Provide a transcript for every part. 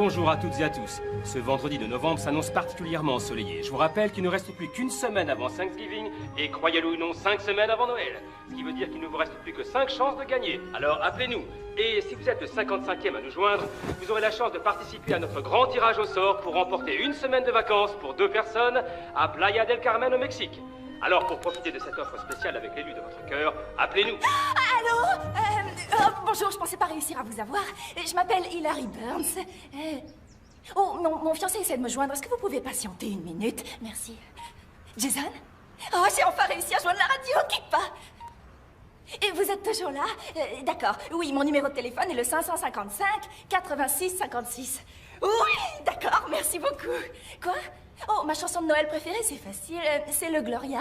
Bonjour à toutes et à tous. Ce vendredi de novembre s'annonce particulièrement ensoleillé. Je vous rappelle qu'il ne reste plus qu'une semaine avant Thanksgiving et, croyez-le ou non, 5 semaines avant Noël. Ce qui veut dire qu'il ne vous reste plus que 5 chances de gagner. Alors appelez-nous. Et si vous êtes le 55e à nous joindre, vous aurez la chance de participer à notre grand tirage au sort pour remporter une semaine de vacances pour 2 personnes à Playa del Carmen au Mexique. Alors pour profiter de cette offre spéciale avec l'élu de votre cœur, appelez-nous. Allô bonjour, je pensais pas réussir à vous avoir. Je m'appelle Hilary Burns. Oh, mon fiancé essaie de me joindre. Est-ce que vous pouvez patienter une minute? Merci. Jason? Oh, j'ai enfin réussi à joindre la radio. Quitte pas. Et vous êtes toujours là? D'accord. Oui, mon numéro de téléphone est le 555 86 56. Oui, d'accord, merci beaucoup. Quoi? Oh, ma chanson de Noël préférée, c'est facile. C'est le Gloria.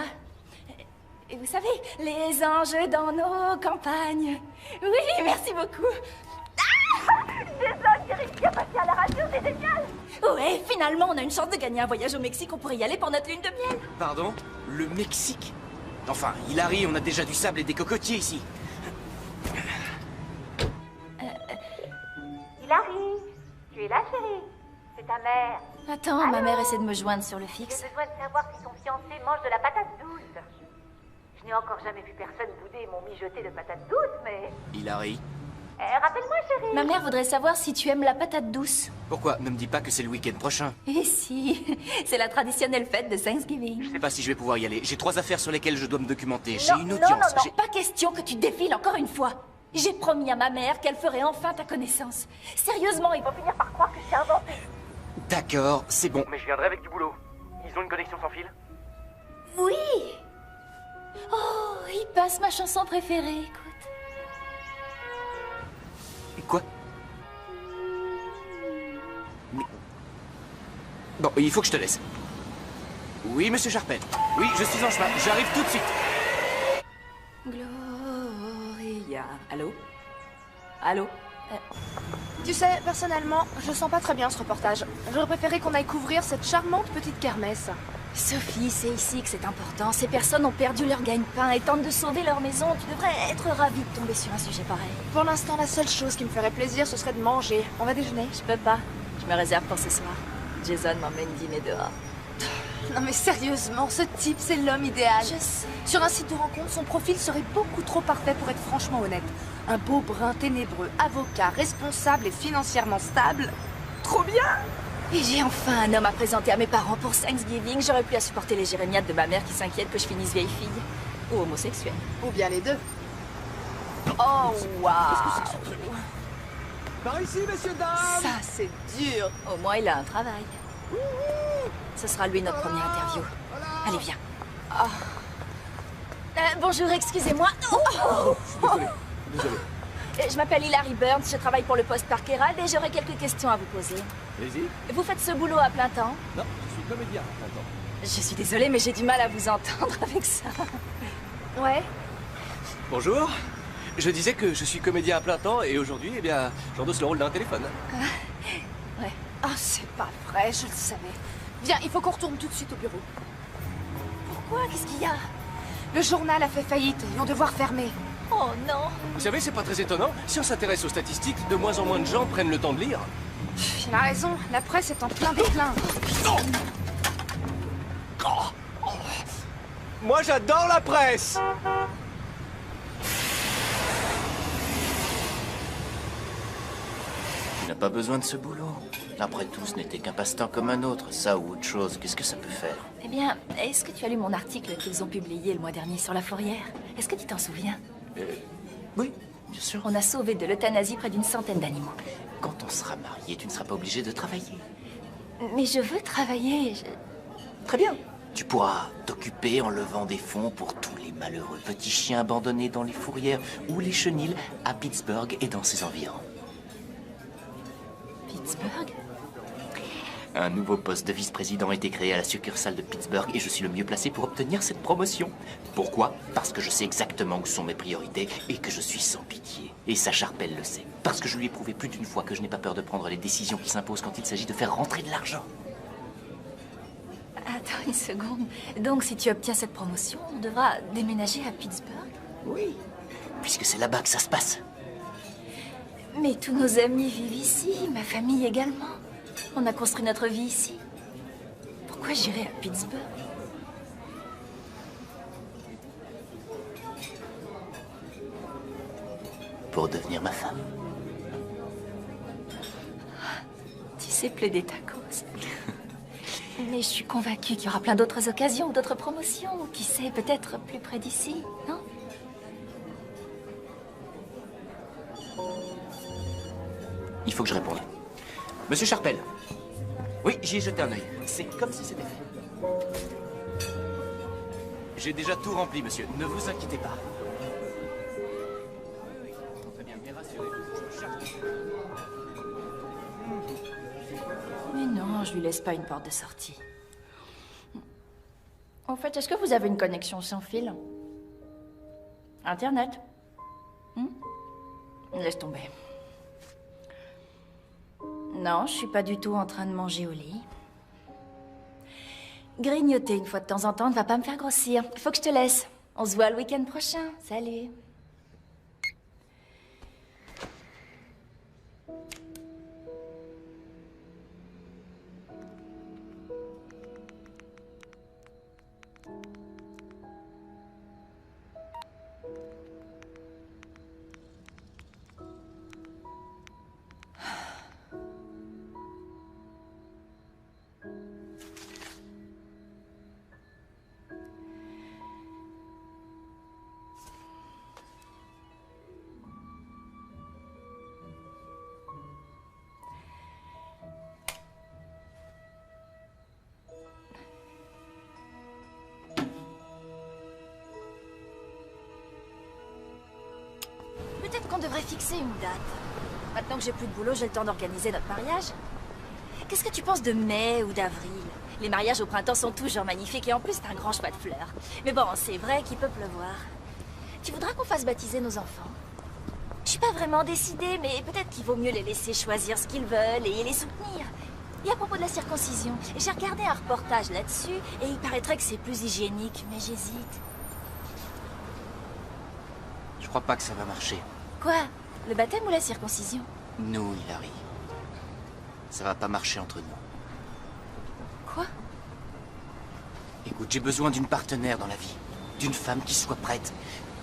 Et vous savez, les anges dans nos campagnes. Oui, merci beaucoup. Ah! Jason, j'ai réussi à passer à la radio, c'est génial. Ouais, finalement, on a une chance de gagner un voyage au Mexique. On pourrait y aller pour notre lune de miel. Pardon? Le Mexique? Enfin, Hilary, on a déjà du sable et des cocotiers ici. Hilary, tu es là, chérie? C'est ta mère. Attends, ma mère essaie de me joindre sur le fixe. J'ai besoin de savoir si ton fiancé mange de la patate douce. Je n'ai encore jamais vu personne bouder mon mijoté de patate douce, mais... Hilary? Rappelle-moi, chérie. Ma mère voudrait savoir si tu aimes la patate douce. Pourquoi? Ne me dis pas que c'est le week-end prochain. Eh si, c'est la traditionnelle fête de Thanksgiving. Je sais pas si je vais pouvoir y aller. J'ai 3 affaires sur lesquelles je dois me documenter. J'ai Non, une non, audience. non, non, pas question que tu défiles encore une fois. J'ai promis à ma mère qu'elle ferait enfin ta connaissance. Sérieusement, ils vont finir par croire que j'ai inventé. D'accord, c'est bon. Mais je viendrai avec du boulot. Ils ont une connexion sans fil? Oui. Oh, il passe ma chanson préférée, écoute. Quoi? Mais... Bon, il faut que je te laisse. Oui, monsieur Sharpen. Oui, je suis en chemin. J'arrive tout de suite. Gloria. Allô? Allô? Tu sais, personnellement, je sens pas très bien ce reportage. J'aurais préféré qu'on aille couvrir cette charmante petite kermesse. Sophie, c'est ici que c'est important. Ces personnes ont perdu leur gagne-pain et tentent de sauver leur maison. Tu devrais être ravie de tomber sur un sujet pareil. Pour l'instant, la seule chose qui me ferait plaisir, ce serait de manger. On va déjeuner? Je peux pas. Je me réserve pour ce soir. Jason m'emmène dîner dehors. Non mais sérieusement, ce type, c'est l'homme idéal. Je sais. Sur un site de rencontre, son profil serait beaucoup trop parfait pour être franchement honnête. Un beau brun ténébreux, avocat, responsable et financièrement stable. Trop bien! Et j'ai enfin un homme à présenter à mes parents pour Thanksgiving. J'aurais pu à supporter les jérémiades de ma mère qui s'inquiète que je finisse vieille fille. Ou homosexuelle. Ou bien les deux. Oh, waouh! Par ici, messieurs, dames! Ça, c'est dur. Au moins, il a un travail. Ce sera lui notre première interview. Allez, viens. Bonjour, excusez-moi. Désolé. Je m'appelle Hilary Burns, je travaille pour le Post Park Herald et j'aurais quelques questions à vous poser. Allez-y. Vous faites ce boulot à plein temps? Non, je suis comédien à plein temps. Je suis désolée, mais j'ai du mal à vous entendre avec ça. Ouais. Bonjour. Je disais que je suis comédien à plein temps et aujourd'hui, eh bien, j'endosse le rôle d'un téléphone. Ouais. Ah, c'est pas vrai, je le savais. Viens, il faut qu'on retourne tout de suite au bureau. Pourquoi? Qu'est-ce qu'il y a? Le journal a fait faillite, ils vont devoir fermer. Oh non! Vous savez, c'est pas très étonnant. Si on s'intéresse aux statistiques, de moins en moins de gens prennent le temps de lire. Il a raison, la presse est en plein déclin. Moi, j'adore la presse! Tu n'as pas besoin de ce boulot. Après tout, ce n'était qu'un passe-temps comme un autre. Ça ou autre chose, qu'est-ce que ça peut faire? Eh bien, est-ce que tu as lu mon article qu'ils ont publié le mois dernier sur la fourrière? Est-ce que tu t'en souviens? Oui, bien sûr. On a sauvé de l'euthanasie près d'une centaine d'animaux. Quand on sera marié, tu ne seras pas obligé de travailler. Mais je veux travailler. Très bien. Tu pourras t'occuper en levant des fonds pour tous les malheureux petits chiens abandonnés dans les fourrières ou les chenils à Pittsburgh et dans ses environs. Pittsburgh? Un nouveau poste de vice-président a été créé à la succursale de Pittsburgh et je suis le mieux placé pour obtenir cette promotion. Pourquoi? Parce que je sais exactement où sont mes priorités et que je suis sans pitié. Et ça, Sharpel le sait. Parce que je lui ai prouvé plus d'une fois que je n'ai pas peur de prendre les décisions qui s'imposent quand il s'agit de faire rentrer de l'argent. Attends une seconde. Donc, si tu obtiens cette promotion, on devra déménager à Pittsburgh? Oui. Puisque c'est là-bas que ça se passe. Mais tous nos amis vivent ici, ma famille également. On a construit notre vie ici. Pourquoi j'irais à Pittsburgh? Pour devenir ma femme. Tu sais plaider ta cause. Mais je suis convaincue qu'il y aura plein d'autres occasions ou d'autres promotions. Ou qui sait, peut-être plus près d'ici, non? Il faut que je réponde. Monsieur Sharpel. Oui, j'y ai jeté un œil. C'est comme si c'était fait. J'ai déjà tout rempli, monsieur. Ne vous inquiétez pas. Très bien, mais rassurez-vous, je cherche... Mais non, je lui laisse pas une porte de sortie. En fait, est-ce que vous avez une connexion sans fil? Internet? Laisse tomber. Non, je suis pas du tout en train de manger au lit. Grignoter une fois de temps en temps ne va pas me faire grossir. Faut que je te laisse. On se voit le week-end prochain. Salut. Peut-être qu'on devrait fixer une date. Maintenant que j'ai plus de boulot, j'ai le temps d'organiser notre mariage. Qu'est-ce que tu penses de mai ou d'avril? Les mariages au printemps sont toujours magnifiques et en plus, c'est un grand choix de fleurs. Mais bon, c'est vrai qu'il peut pleuvoir. Tu voudras qu'on fasse baptiser nos enfants? Je suis pas vraiment décidée, mais peut-être qu'il vaut mieux les laisser choisir ce qu'ils veulent et les soutenir. Et à propos de la circoncision, j'ai regardé un reportage là-dessus et il paraîtrait que c'est plus hygiénique, mais j'hésite. Je crois pas que ça va marcher. Quoi? Le baptême ou la circoncision? Nous, Hilary. Ça va pas marcher entre nous. Quoi? Écoute, j'ai besoin d'une partenaire dans la vie. D'une femme qui soit prête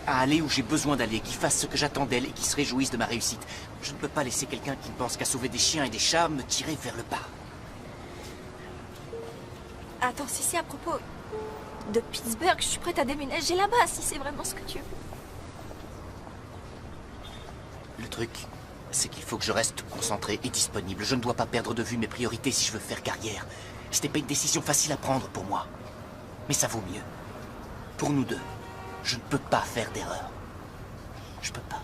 à aller où j'ai besoin d'aller, qui fasse ce que j'attends d'elle et qui se réjouisse de ma réussite. Je ne peux pas laisser quelqu'un qui ne pense qu'à sauver des chiens et des chats me tirer vers le bas. Attends, si c'est à propos de Pittsburgh, je suis prête à déménager là-bas, si c'est vraiment ce que tu veux. Le truc, c'est qu'il faut que je reste concentré et disponible. Je ne dois pas perdre de vue mes priorités si je veux faire carrière. C'était pas une décision facile à prendre pour moi. Mais ça vaut mieux. Pour nous deux, je ne peux pas faire d'erreur. Je peux pas.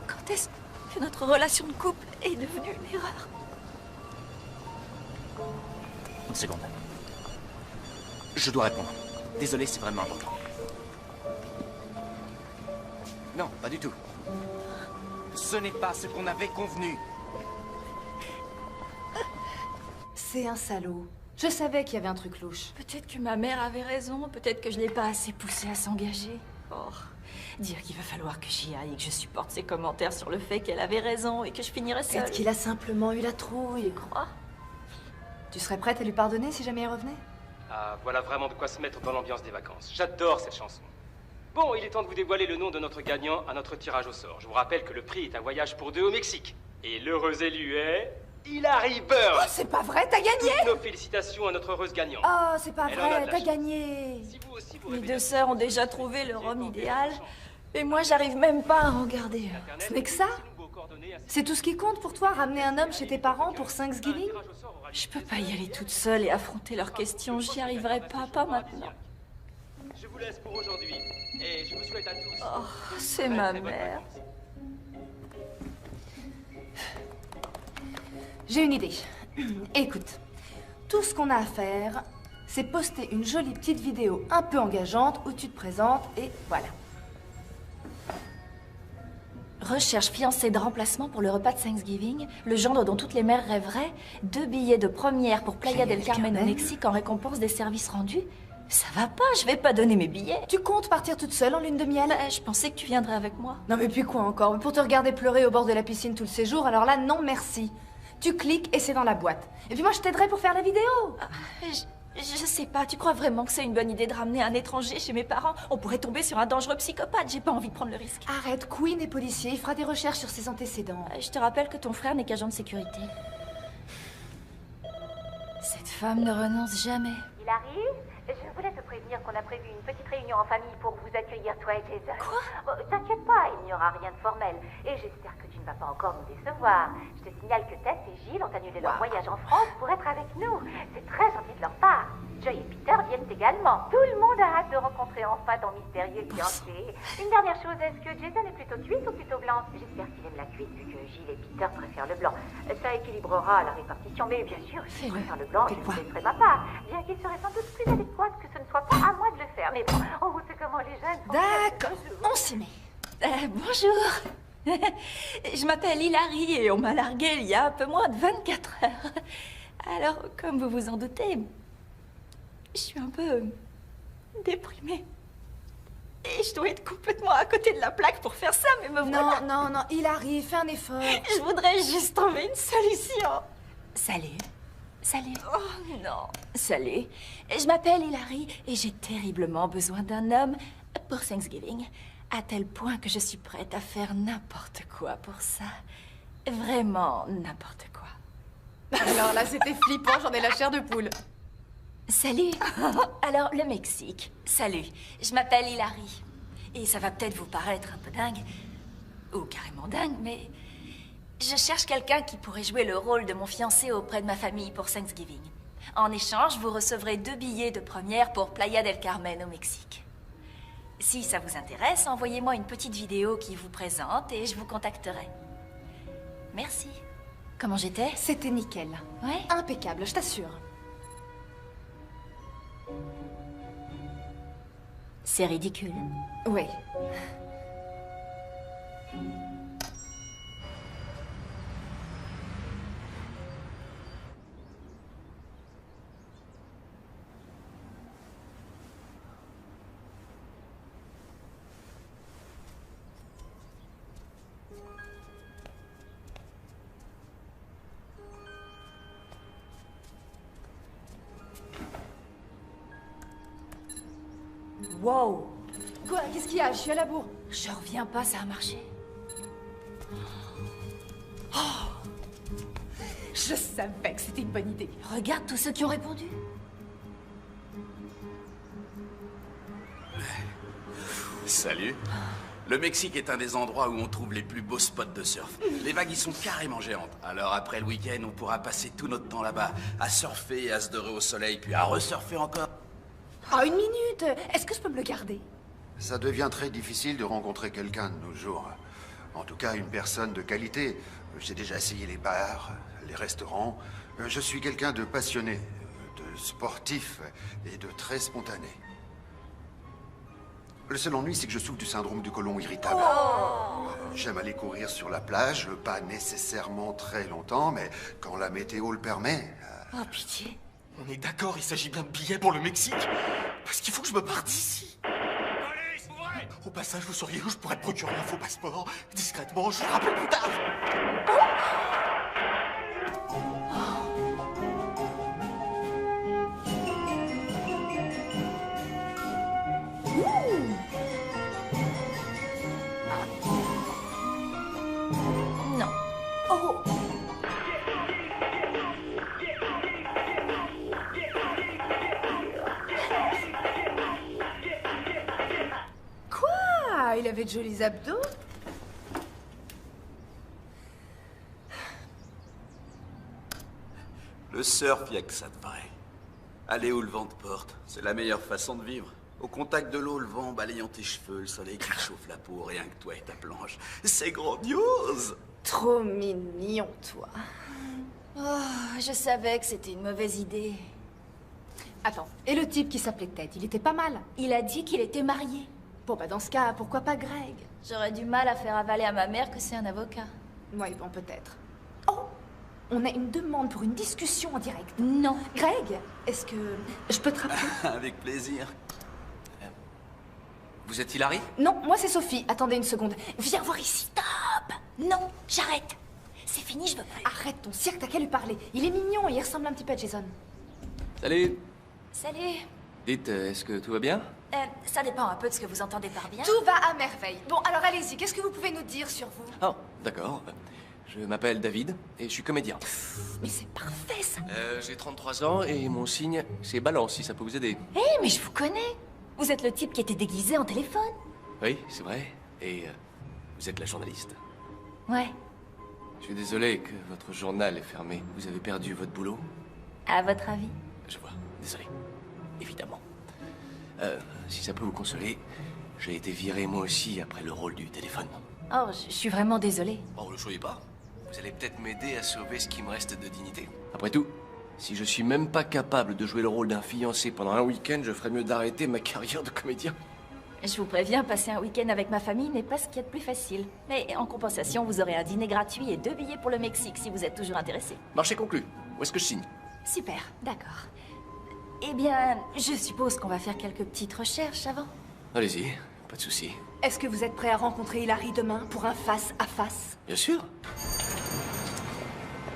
Quand est-ce que notre relation de couple est devenue une erreur? Une seconde. Je dois répondre. Désolé, c'est vraiment important. Non, pas du tout. Ce n'est pas ce qu'on avait convenu. C'est un salaud. Je savais qu'il y avait un truc louche. Peut-être que ma mère avait raison, peut-être que je l'ai pas assez poussée à s'engager. Oh, dire qu'il va falloir que j'y aille et que je supporte ses commentaires sur le fait qu'elle avait raison et que je finirais seule. Peut-être qu'il a simplement eu la trouille. Crois? Tu serais prête à lui pardonner si jamais il revenait? Ah, voilà vraiment de quoi se mettre dans l'ambiance des vacances. J'adore cette chanson. Bon, il est temps de vous dévoiler le nom de notre gagnant à notre tirage au sort. Je vous rappelle que le prix est un voyage pour deux au Mexique. Et l'heureux élu est... Hilary Burns. Oh, c'est pas vrai, t'as gagné! Toutes nos félicitations à notre heureuse gagnante. Oh, c'est pas Elle en a vrai, de la t'as chance. gagné! Si vous aussi vous Mes rêvez deux d'un- sœurs ont déjà trouvé le rhum idéal. Et moi, j'arrive même pas à en garder un. Internet, Ce n'est que ça? ces nouveaux coordonnées ainsi C'est tout ce qui compte pour toi, ramener un homme chez tes parents pour que Thanksgiving? un tirage au sort aura lieu. Je peux pas y aller toute seule et affronter leurs questions. J'y arriverai pas maintenant. Je vous laisse pour aujourd'hui. Et je vous souhaite à tous... Oh, de c'est très, ma très bonnes mère. vacances. J'ai une idée. Écoute, tout ce qu'on a à faire, c'est poster une jolie petite vidéo un peu engageante où tu te présentes et voilà. Recherche fiancée de remplacement pour le repas de Thanksgiving, le genre dont toutes les mères rêveraient, 2 billets de première pour Playa del Carmen au Mexique en récompense des services rendus. Ça va pas, je vais pas donner mes billets. Tu comptes partir toute seule en lune de miel? Je pensais que tu viendrais avec moi. Non mais puis quoi encore? Pour te regarder pleurer au bord de la piscine tout le séjour, alors là, non merci. Tu cliques et c'est dans la boîte. Et puis moi, je t'aiderai pour faire la vidéo. Je sais pas, tu crois vraiment que c'est une bonne idée de ramener un étranger chez mes parents? On pourrait tomber sur un dangereux psychopathe, j'ai pas envie de prendre le risque. Arrête, Queen est policier, il fera des recherches sur ses antécédents. Je te rappelle que ton frère n'est qu'agent de sécurité. Cette femme ne renonce jamais. Il arrive. Je voulais te prévenir qu'on a prévu une petite réunion en famille pour vous accueillir, toi et Jason. Quoi? T'inquiète pas, il n'y aura rien de formel. Et j'espère que tu ne vas pas encore nous décevoir. Je te signale que Tess et Gilles ont annulé leur voyage en France pour être avec nous. C'est très gentil de leur part. Joy et Peter viennent également. Tout le monde a hâte de rencontrer enfin ton mystérieux fiancé. Une dernière chose, est-ce que Jason est plutôt cuite ou plutôt blanc? J'espère qu'il aime la cuite vu que Gilles et Peter préfèrent le blanc. Ça équilibrera la répartition, mais bien sûr, s'il préfère le blanc, je vous laisserai ma part. Bien qu'il serait sans doute plus adéquat que ce ne soit pas à moi de le faire. Mais bon, on sait comment les jeunes sont. D'accord, on s'y met. Bonjour. Je m'appelle Hilary et on m'a larguée il y a un peu moins de 24 heures. Alors, comme vous vous en doutez, je suis un peu déprimée. Et je dois être complètement à côté de la plaque pour faire ça, mais me voilà. Non, Hilary, fais un effort. Je voudrais juste trouver une solution. Salut. Salut. Oh non. Salut. Je m'appelle Hilary et j'ai terriblement besoin d'un homme pour Thanksgiving. À tel point que je suis prête à faire n'importe quoi pour ça. Vraiment n'importe quoi. Alors là, c'était flippant, j'en ai la chair de poule. Salut. Alors, le Mexique. Salut. Je m'appelle Hilary. Et ça va peut-être vous paraître un peu dingue, ou carrément dingue, mais je cherche quelqu'un qui pourrait jouer le rôle de mon fiancé auprès de ma famille pour Thanksgiving. En échange, vous recevrez 2 billets de première pour Playa del Carmen au Mexique. Si ça vous intéresse, envoyez-moi une petite vidéo qui vous présente et je vous contacterai. Merci. Comment j'étais? C'était nickel. Ouais? Impeccable, je t'assure. C'est ridicule. Oui. Wow! Quoi? Qu'est-ce qu'il y a? Je suis à la bourre. Je reviens pas, ça a marché. Je savais que c'était une bonne idée. Regarde tous ceux qui ont répondu. Salut. Le Mexique est un des endroits où on trouve les plus beaux spots de surf. Les vagues y sont carrément géantes. Alors après le week-end, on pourra passer tout notre temps là-bas, à surfer, à se dorer au soleil, puis à resurfer encore. Ah, une minute! Est-ce que je peux me le garder? Ça devient très difficile de rencontrer quelqu'un de nos jours. En tout cas, une personne de qualité. J'ai déjà essayé les bars, les restaurants. Je suis quelqu'un de passionné, de sportif et de très spontané. Le seul ennui, c'est que je souffre du syndrome du côlon irritable. J'aime aller courir sur la plage, pas nécessairement très longtemps, mais quand la météo le permet... Oh, pitié. On est d'accord, il s'agit bien de billets pour le Mexique. Parce qu'il faut que je me parte d'ici. Allez, ouvrez! Au passage, vous sauriez où je pourrais procurer un faux passeport? Discrètement, je vous rappelle plus tard. Non. Oh! Quoi? Il avait de jolis abdos? Le surf, y a que ça de vrai. Aller où le vent te porte, c'est la meilleure façon de vivre. Au contact de l'eau, le vent balayant tes cheveux, le soleil qui te chauffe la peau, rien que toi et ta planche. C'est grandiose! Trop mignon, toi. Oh, je savais que c'était une mauvaise idée. Attends, et le type qui s'appelait Ted, il était pas mal. Il a dit qu'il était marié. Bon, bah dans ce cas, pourquoi pas Greg? J'aurais du mal à faire avaler à ma mère que c'est un avocat. Oui, bon, peut-être. Oh! On a une demande pour une discussion en direct. Non. Greg, est-ce que je peux te rappeler? Avec plaisir. Vous êtes Hilary? Non, moi c'est Sophie. Attendez une seconde. Viens voir ici. Stop. Non, j'arrête. C'est fini, je veux plus. Arrête ton cirque, t'as qu'à lui parler. Il est mignon et il ressemble un petit peu à Jason. Salut. Salut. Dites, est-ce que tout va bien? Ça dépend un peu de ce que vous entendez par bien. Tout va à merveille. Bon, alors allez-y, qu'est-ce que vous pouvez nous dire sur vous? Oh, d'accord. Je m'appelle David et je suis comédien. Mais c'est parfait, ça. J'ai 33 ans et mon signe, c'est Balance, si ça peut vous aider. Hé, mais je vous connais. Vous êtes le type qui était déguisé en téléphone. Oui, c'est vrai. Et vous êtes la journaliste. Ouais. Je suis désolé que votre journal est fermé. Vous avez perdu votre boulot? À votre avis? Je vois. Désolé. Évidemment. Si ça peut vous consoler, j'ai été viré moi aussi après le rôle du téléphone. Oh, je suis vraiment désolée. Oh, ne soyez pas. Vous allez peut-être m'aider à sauver ce qui me reste de dignité. Après tout, si je suis même pas capable de jouer le rôle d'un fiancé pendant un week-end, je ferais mieux d'arrêter ma carrière de comédien. Je vous préviens, passer un week-end avec ma famille n'est pas ce qu'il y a de plus facile. Mais en compensation, vous aurez un dîner gratuit et 2 billets pour le Mexique si vous êtes toujours intéressé. Marché conclu. Où est-ce que je signe? Super, d'accord. Eh bien, je suppose qu'on va faire quelques petites recherches avant. Allez-y, pas de souci. Est-ce que vous êtes prêt à rencontrer Hilary demain pour un face-à-face? Bien sûr.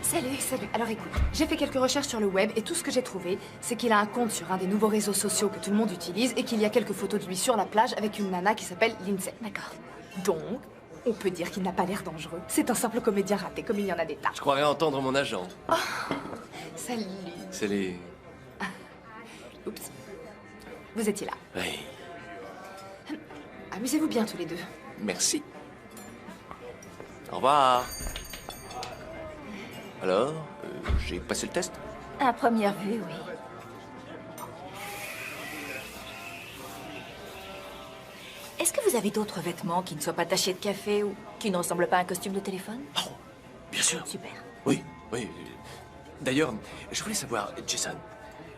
Salut. Alors écoute, j'ai fait quelques recherches sur le web et tout ce que j'ai trouvé, c'est qu'il a un compte sur un des nouveaux réseaux sociaux que tout le monde utilise et qu'il y a quelques photos de lui sur la plage avec une nana qui s'appelle Lindsay. D'accord. Donc, on peut dire qu'il n'a pas l'air dangereux. C'est un simple comédien raté, comme il y en a des tas. Je croirais entendre mon agent. Salut. C'est les... Oups. Vous étiez là. Oui. Amusez-vous bien tous les deux. Merci. Au revoir. Alors, j'ai passé le test? À première vue, oui. Est-ce que vous avez d'autres vêtements qui ne soient pas tachés de café ou qui ne ressemblent pas à un costume de téléphone? Oh, bien sûr. Super. Oui. D'ailleurs, je voulais savoir, Jason,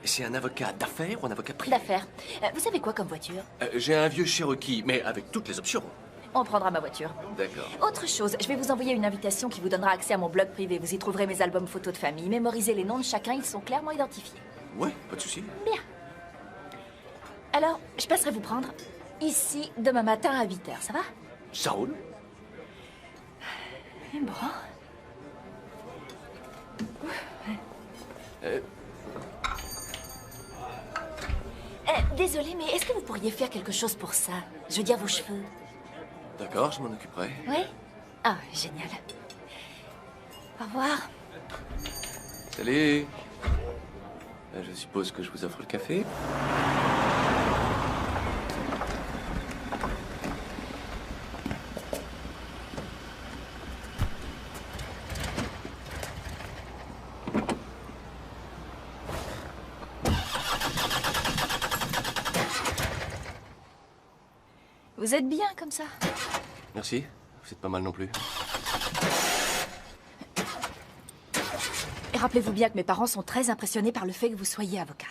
c'est un avocat d'affaires ou un avocat privé? D'affaires. Vous avez quoi comme voiture? J'ai un vieux Cherokee, mais avec toutes les options. On prendra ma voiture. D'accord. Autre chose, je vais vous envoyer une invitation qui vous donnera accès à mon blog privé. Vous y trouverez mes albums photos de famille. Mémorisez les noms de chacun, ils sont clairement identifiés. Ouais, pas de souci. Bien. Alors, je passerai vous prendre ici demain matin à 8h, ça va? Ça roule. Bon. Désolée, mais est-ce que vous pourriez faire quelque chose pour ça? Je veux dire vos cheveux. D'accord, je m'en occuperai. Oui? Ah, génial. Au revoir. Salut. Je suppose que je vous offre le café. Vous êtes bien comme ça? Merci. Vous êtes pas mal non plus. Et rappelez-vous bien que mes parents sont très impressionnés par le fait que vous soyez avocat.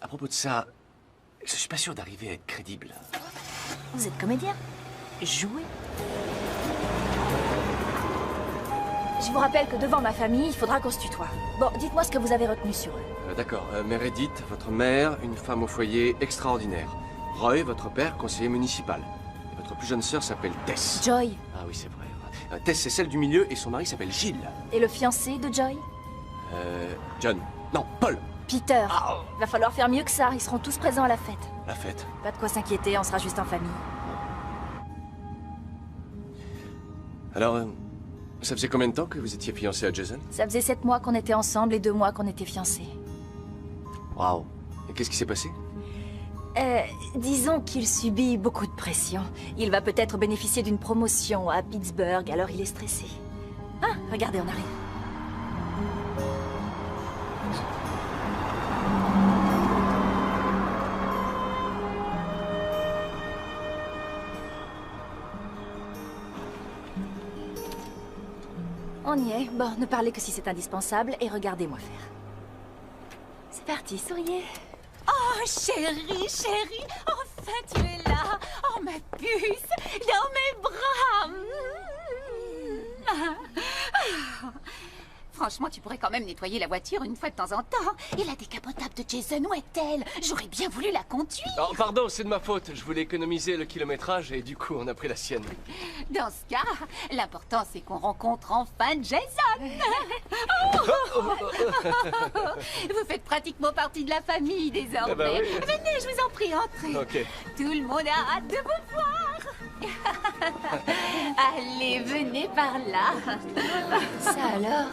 À propos de ça, je suis pas sûr d'arriver à être crédible. Vous êtes comédien? Jouez. Je vous rappelle que devant ma famille, il faudra qu'on se tutoie. Bon, dites-moi ce que vous avez retenu sur eux. D'accord. Meredith, votre mère, une femme au foyer extraordinaire. Roy, votre père, conseiller municipal. Et votre plus jeune sœur s'appelle Tess. Joy. Ah oui, c'est vrai. Tess, c'est celle du milieu et son mari s'appelle Gilles. Et le fiancé de Joy? John. Non, Paul. Peter. Va falloir faire mieux que ça, ils seront tous présents à la fête. La fête. Pas de quoi s'inquiéter, on sera juste en famille. Alors, ça faisait combien de temps que vous étiez fiancé à Jason? Ça faisait 7 mois qu'on était ensemble et 2 mois qu'on était fiancés. Waouh. Et qu'est-ce qui s'est passé? Disons qu'il subit beaucoup de pression. Il va peut-être bénéficier d'une promotion à Pittsburgh, alors il est stressé. Ah, regardez, on arrive. On y est. Bon, ne parlez que si c'est indispensable et regardez-moi faire. C'est parti, souriez. Oh, chérie, chérie, enfin tu es là. Oh, ma puce, dans mes bras. Franchement, tu pourrais quand même nettoyer la voiture une fois de temps en temps. Et la décapotable de Jason, où est-elle? J'aurais bien voulu la conduire. Oh, pardon, c'est de ma faute. Je voulais économiser le kilométrage et du coup, on a pris la sienne. Dans ce cas, l'important c'est qu'on rencontre enfin Jason. Vous faites pratiquement partie de la famille désormais. Ah bah oui. Venez, je vous en prie, entrez. Ok. Tout le monde a hâte de vous voir. Allez, venez par là. Ça alors?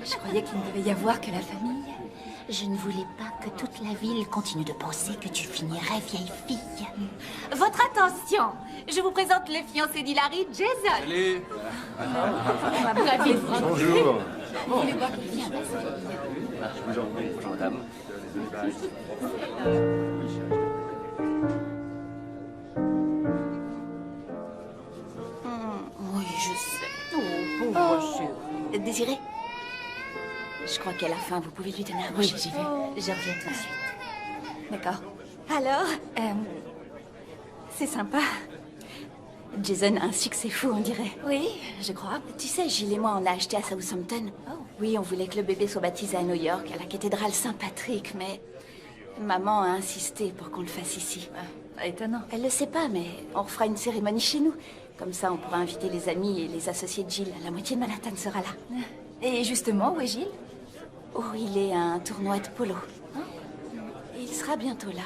Je croyais qu'il ne devait y avoir que la famille. Je ne voulais pas que toute la ville continue de penser que tu finirais vieille fille. Votre attention, je vous présente le fiancé d'Hilary, Jason. Allez. Bonjour. Bonjour, madame. Oui, je sais. Oh, pauvre chérie. Désiré, je crois qu'à la fin, vous pouvez lui donner un Oui, mot. j'y vais. Je reviens tout de suite. D'accord. Alors, c'est sympa. Jason a un succès fou, on dirait. Oui, je crois. Tu sais, Gilles et moi, on l'a acheté à Southampton. Oui, on voulait que le bébé soit baptisé à New York, à la cathédrale Saint-Patrick, mais maman a insisté pour qu'on le fasse ici. Étonnant. Elle le sait pas, mais on refera une cérémonie chez nous. Comme ça, on pourra inviter les amis et les associés de Gilles. La moitié de Manhattan sera là. Et justement, où est Gilles? Oh, il est à un tournoi de polo. Il sera bientôt là.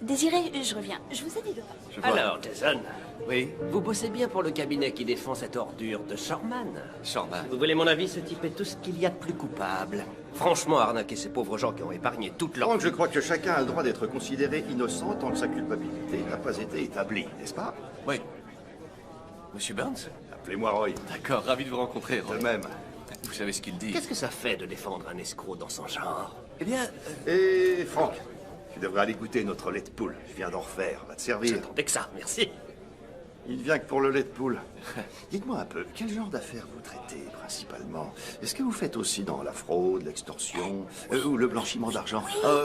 Désiré, je reviens. Je vous ai dit de... Alors, Jason, Oui. vous bossez bien pour le cabinet qui défend cette ordure de Shorman. Shorman. Vous voulez mon avis, ce type est tout ce qu'il y a de plus coupable. Franchement, arnaquer ces pauvres gens qui ont épargné toute leur... Donc je crois que chacun a le droit d'être considéré innocent tant que sa culpabilité n'a pas été établie, n'est-ce pas? Oui. Monsieur Burns? Appelez-moi Roy. D'accord, ravi de vous rencontrer. De même. Vous savez ce qu'il dit. Qu'est-ce que ça fait de défendre un escroc dans son genre? Eh bien, Et Franck, tu devrais aller goûter notre lait de poule. Je viens d'en refaire, va te servir. J'attendais que ça, merci. Il vient que pour le lait de poule. Dites-moi un peu, quel genre d'affaires vous traitez principalement? Est-ce que vous faites aussi dans la fraude, l'extorsion ou le blanchiment d'argent?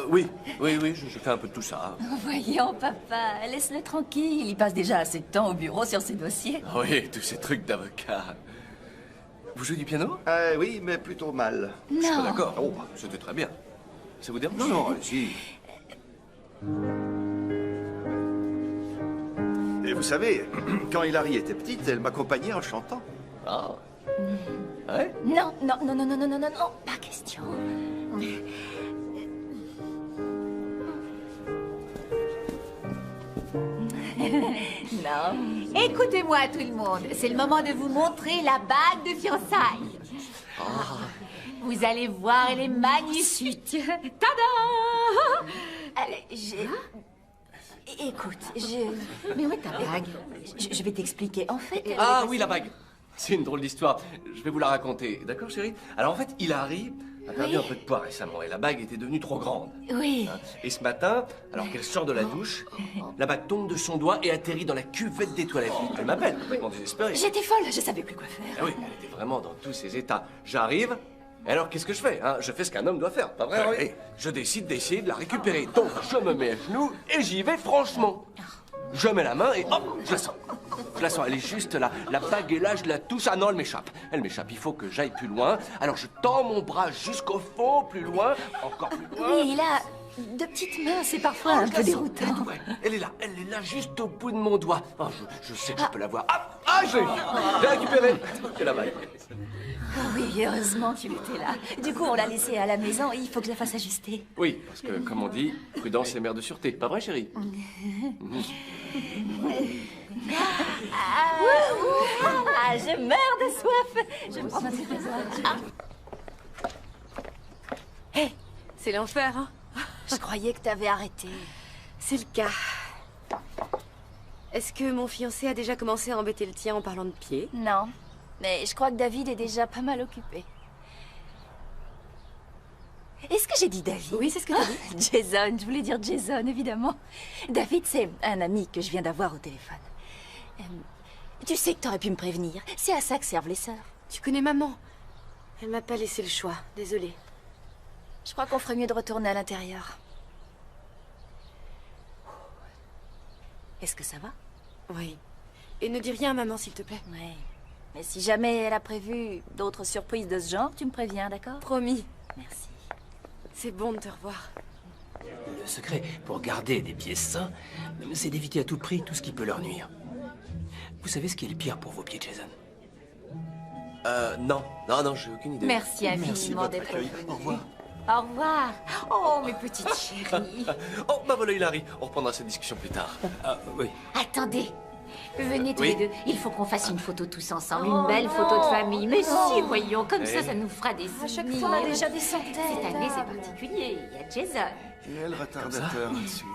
oui, je fais un peu de tout ça. Voyons, papa, laisse-le tranquille. Il passe déjà assez de temps au bureau sur ses dossiers. Oui, tous ces trucs d'avocat. Vous jouez du piano? Oui, mais plutôt mal. Je suis pas Non. d'accord. Oh, c'était très bien. Ça vous dérange? Non, allez-y. Et vous savez, quand Hilary était petite, elle m'accompagnait en chantant. Ah. Ouais? Non, non, non, non, non, non, non, non, non, pas question. Non. Écoutez-moi, tout le monde. C'est le moment de vous montrer la bague de fiançailles. Vous allez voir, elle est magnifique. Tada! Allez, Écoute, Mais où est ta bague? je vais t'expliquer. En fait, elle Ah est oui, la bague. C'est une drôle d'histoire. Je vais vous la raconter. D'accord, chérie? Alors en fait, Hilary a perdu un peu de poids récemment et la bague était devenue trop grande. Oui. Et ce matin, alors qu'elle sort de la douche, la bague tombe de son doigt et atterrit dans la cuvette des toilettes. Elle m'appelle, complètement désespérée. J'étais folle, je savais plus quoi faire. Ah oui, elle était vraiment dans tous ses états. J'arrive, et alors qu'est-ce que je fais, hein? Je fais ce qu'un homme doit faire, pas vrai, Roy? Je décide d'essayer de la récupérer. Donc je me mets à genoux et j'y vais franchement. Je mets la main et hop, je la sens. Je la sens, elle est juste là. La bague est là, je la touche. Ah non, elle m'échappe. Elle m'échappe, il faut que j'aille plus loin. Alors je tends mon bras jusqu'au fond, plus loin, encore plus loin. Oui, là, de petites mains, c'est parfois un Je peu la sens, déroutant. ouais. Elle est là, juste au bout de mon doigt. Oh, je sais que je peux la voir. Ah, j'ai récupéré. C'est la bague. Oui, heureusement qu'il était là. Du coup, on l'a laissé à la maison et il faut que je la fasse ajuster. Oui, parce que, comme on dit, prudence est mère de sûreté. Pas vrai, chérie? Ah, je meurs de soif. Je vais me prendre un petit verre. Hé, c'est l'enfer, hein? Je croyais que t'avais arrêté. C'est le cas. Est-ce que mon fiancé a déjà commencé à embêter le tien en parlant de pied? Non, mais je crois que David est déjà pas mal occupé. Est-ce que j'ai dit David? Oui, c'est ce que t'as dit. Jason, je voulais dire Jason, évidemment. David, c'est un ami que je viens d'avoir au téléphone. Tu sais que t'aurais pu me prévenir. C'est à ça que servent les sœurs. Tu connais maman? Elle m'a pas laissé le choix, désolée. Je crois qu'on ferait mieux de retourner à l'intérieur. Est-ce que ça va? Oui. Et ne dis rien à maman, s'il te plaît. Oui. Mais si jamais elle a prévu d'autres surprises de ce genre, tu me préviens, d'accord? Promis. Merci. C'est bon de te revoir. Le secret pour garder des pieds sains, c'est d'éviter à tout prix tout ce qui peut leur nuire. Vous savez ce qui est le pire pour vos pieds, Jason? Non. Non, j'ai aucune idée. Merci Merci de infiniment votre d'être accueil. venu. Au revoir. Au revoir. Oh, mes petites chéries. Oh, bah voilà, Hilary. On reprendra cette discussion plus tard. Oui. Attendez. Venez tous Oui. les deux. Il faut qu'on fasse une photo tous ensemble. Une belle photo de famille. Mais si, voyons. Comme Eh. ça nous fera des À chaque souvenirs. fois, on a déjà des centaines. Cette année, c'est particulier. Il y a Jason. Il y a le retardateur là-dessus.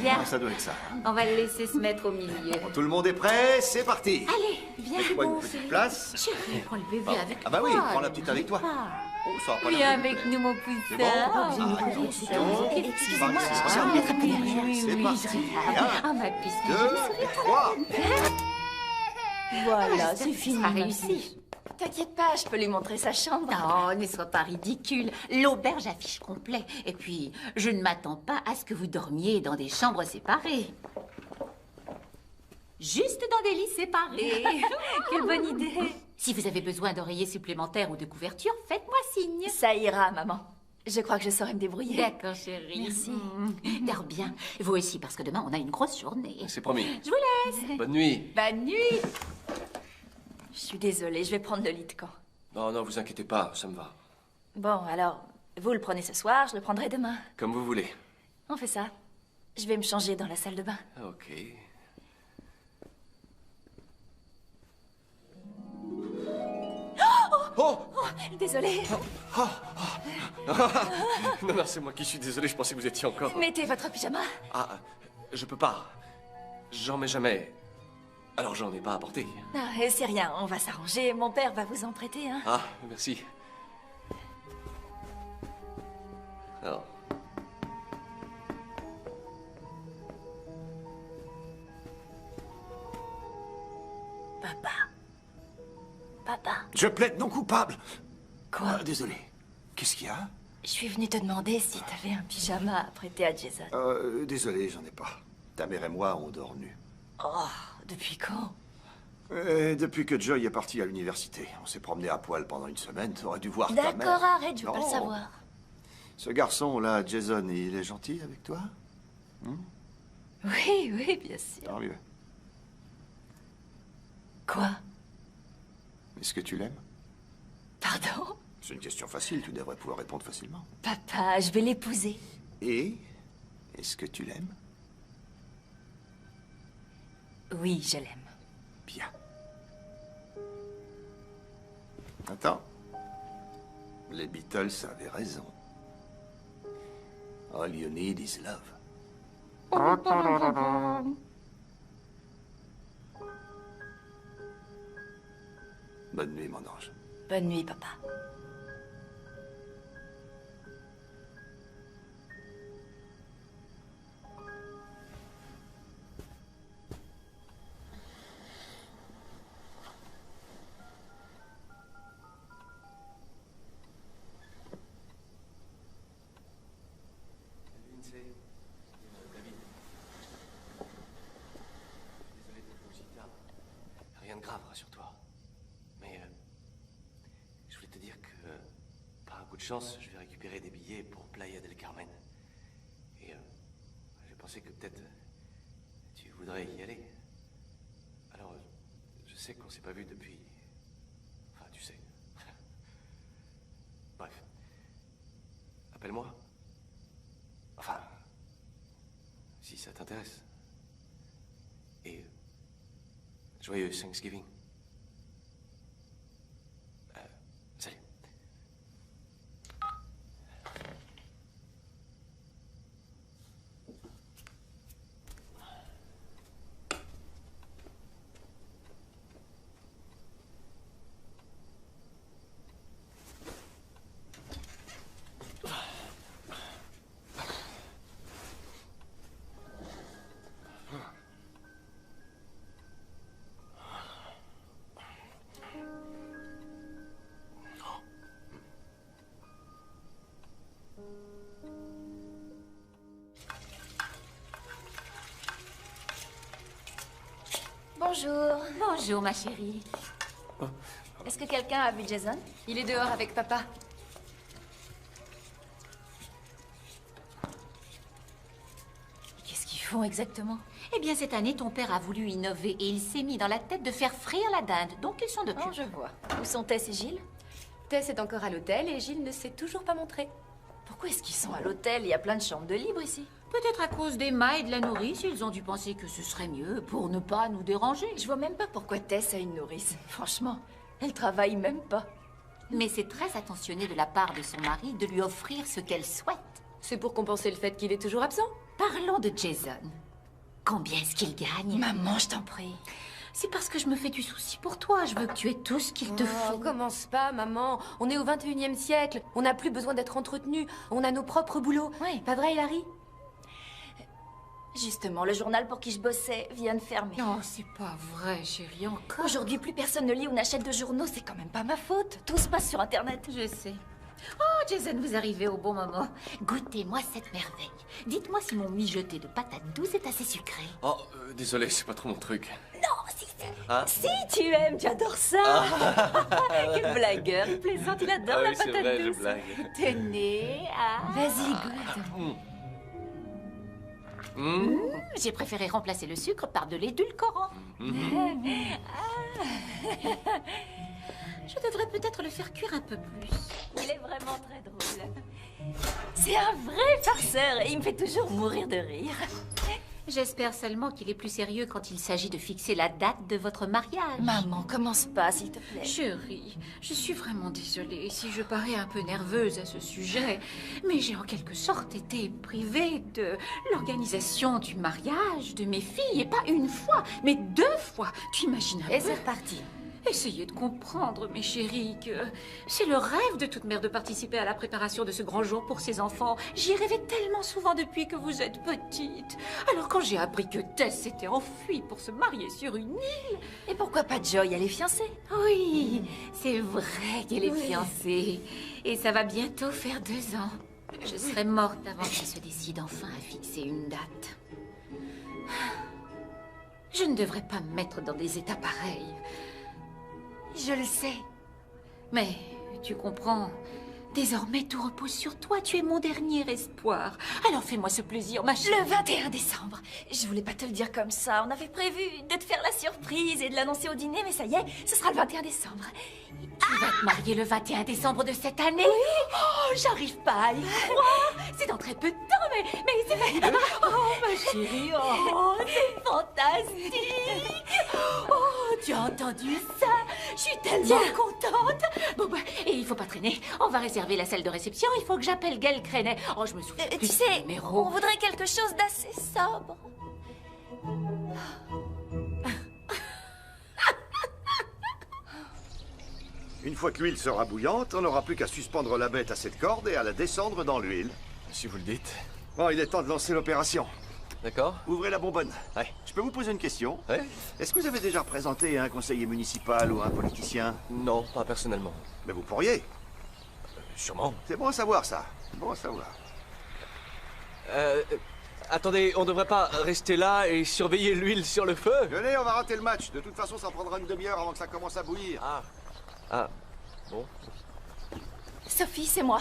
Bien. Ah, ça doit être ça. On va le laisser se mettre au milieu. Bon, tout le monde est prêt, c'est parti. Allez, viens, Faites-moi une mon petite Philippe. place. Chérie, prends le bébé avec Ah bah oui, toi. prends la petite avec toi. Oh, ça va pas Viens l'air avec de nous, mon C'est poussin. bon Ah, Ah, oui, Excusez-moi, c'est j'ai envie d'être un peu derrière. C'est oui, parti. Ah, ma puce, 2, 3. Voilà, c'est ça fini. sera ma réussi. fille. T'inquiète pas, je peux lui montrer sa chambre. Non, ne sois pas ridicule. L'auberge affiche complet. Et puis, je ne m'attends pas à ce que vous dormiez dans des chambres séparées. Juste dans des lits séparés. Quelle bonne idée. Si vous avez besoin d'oreillers supplémentaires ou de couvertures, faites-moi signe. Ça ira, maman. Je crois que je saurai me débrouiller. D'accord, chérie. Merci. Dors bien. Vous aussi, parce que demain, on a une grosse journée. C'est promis. Je vous laisse. Bonne nuit. Bonne nuit. Je suis désolée, je vais prendre le lit de camp. Non, vous inquiétez pas, ça me va. Bon, alors, vous le prenez ce soir, je le prendrai demain. Comme vous voulez. On fait ça. Je vais me changer dans la salle de bain. Ok. Oh Désolée. Non, c'est moi qui suis désolé, je pensais que vous étiez encore... Mettez votre pyjama. Ah, je peux pas. J'en mets jamais. Alors j'en ai pas apporté. Ah, c'est rien, on va s'arranger. Mon père va vous en prêter, hein. Ah, merci. Alors... Papa. Je plaide non coupable. Quoi? Désolé. Qu'est-ce qu'il y a? Je suis venue te demander si t'avais un pyjama à prêter à Jason. Désolé, j'en ai pas. Ta mère et moi, on dort nus. Oh, depuis quand? Depuis que Joy est parti à l'université, on s'est promené à poil pendant une semaine. T'aurais dû voir ta mère. D'accord, arrête, je veux pas le Non. savoir. Ce garçon-là, Jason, il est gentil avec toi? Oui, bien sûr. Tant mieux. Quoi? Est-ce que tu l'aimes? Pardon? C'est une question facile, tu devrais pouvoir répondre facilement. Papa, je vais l'épouser. Et est-ce que tu l'aimes? Oui, je l'aime. Bien. Attends. Les Beatles avaient raison. All you need is love. Bonne nuit, mon ange. Bonne nuit, papa. Rien de grave, rassure-toi. Mais je voulais te dire que, par un coup de chance, je vais récupérer des billets pour Playa del Carmen. Et j'ai pensé que peut-être tu voudrais y aller. Alors, je sais qu'on s'est pas vu depuis... Enfin, tu sais. Bref. Appelle-moi. Enfin, si ça t'intéresse. Et joyeux Thanksgiving. Salut. Bonjour. Bonjour, ma chérie. Est-ce que quelqu'un a vu Jason? Il est dehors avec papa. Qu'est-ce qu'ils font exactement? Eh bien, cette année, ton père a voulu innover et il s'est mis dans la tête de faire frire la dinde. Donc, ils s'en occupent. Oh, je vois. Où sont Tess et Gilles? Tess est encore à l'hôtel et Gilles ne s'est toujours pas montré. Pourquoi est-ce qu'ils sont à l'hôtel? Il y a plein de chambres de libre ici. Peut-être à cause d'Emma et de la nourrice, ils ont dû penser que ce serait mieux pour ne pas nous déranger. Je vois même pas pourquoi Tess a une nourrice. Franchement, elle travaille même pas. Mais c'est très attentionné de la part de son mari de lui offrir ce qu'elle souhaite. C'est pour compenser le fait qu'il est toujours absent. Parlons de Jason. Combien est-ce qu'il gagne? Maman, je t'en prie. C'est parce que je me fais du souci pour toi. Je veux que tu aies tout ce qu'il te faut. Commence pas, maman. On est au 21e siècle. On n'a plus besoin d'être entretenu. On a nos propres boulots. Oui. Pas vrai, Hilary? Justement, le journal pour qui je bossais vient de fermer. Non, c'est pas vrai, chérie, encore. Aujourd'hui, plus personne ne lit ou n'achète de journaux. C'est quand même pas ma faute. Tout se passe sur Internet. Je sais. Oh, Jason, vous arrivez au bon moment. Goûtez-moi cette merveille. Dites-moi si mon mijoté de patates douces est assez sucré. Oh, désolé, c'est pas trop mon truc. Non, si, Hein? si tu aimes, tu adores ça. Quel blagueur, il plaisante, il adore la oui, c'est patate vrai, je douce. blague. Tenez, Vas-y, goûte. J'ai préféré remplacer le sucre par de l'édulcorant. Je devrais peut-être le faire cuire un peu plus. Il est vraiment très drôle. C'est un vrai farceur et il me fait toujours mourir de rire. J'espère seulement qu'il est plus sérieux quand il s'agit de fixer la date de votre mariage. Maman, commence pas, s'il te plaît. Chérie, je suis vraiment désolée si je parais un peu nerveuse à ce sujet, mais j'ai en quelque sorte été privée de l'organisation du mariage de mes filles, et pas une fois, mais 2 fois. Tu imagines un Et peu? c'est reparti. Essayez de comprendre, mes chéris, que c'est le rêve de toute mère de participer à la préparation de ce grand jour pour ses enfants. J'y rêvais tellement souvent depuis que vous êtes petite. Alors quand j'ai appris que Tess s'était enfuie pour se marier sur une île... Et pourquoi pas Joy, elle est fiancée? Oui, c'est vrai qu'elle est fiancée. Et ça va bientôt faire 2 ans. Je serai morte avant qu'elle se décide enfin à fixer une date. Je ne devrais pas me mettre dans des états pareils. Je le sais. Mais, tu comprends, désormais tout repose sur toi. Tu es mon dernier espoir. Alors fais-moi ce plaisir, ma chérie. Le 21 décembre. Je voulais pas te le dire comme ça. On avait prévu de te faire la surprise et de l'annoncer au dîner, mais ça y est, ce sera le 21 décembre. Tu vas te marier le 21 décembre de cette année? Oui. Oh, j'arrive pas à y croire. C'est dans très peu de temps, mais c'est vrai. Oh, ma chérie, oh, c'est fantastique. Oh, tu as entendu ça? Je suis tellement contente. Bon, bah, et il faut pas traîner. On va réserver la salle de réception. Il faut que j'appelle Gail Crenay. Oh, je me souviens plus Tu de sais, son numéro. on voudrait quelque chose d'assez sobre. Une fois que l'huile sera bouillante, on n'aura plus qu'à suspendre la bête à cette corde et à la descendre dans l'huile. Si vous le dites. Bon, il est temps de lancer l'opération. D'accord? Ouvrez la bonbonne. Ouais. Je peux vous poser une question? Ouais? Est-ce que vous avez déjà représenté un conseiller municipal ou un politicien? Non, pas personnellement. Mais vous pourriez. Sûrement. C'est bon à savoir, ça. C'est bon à savoir. Attendez, on devrait pas rester là et surveiller l'huile sur le feu? Venez, on va rater le match. De toute façon, ça prendra une demi-heure avant que ça commence à bouillir. Ah, bon. Sophie, c'est moi.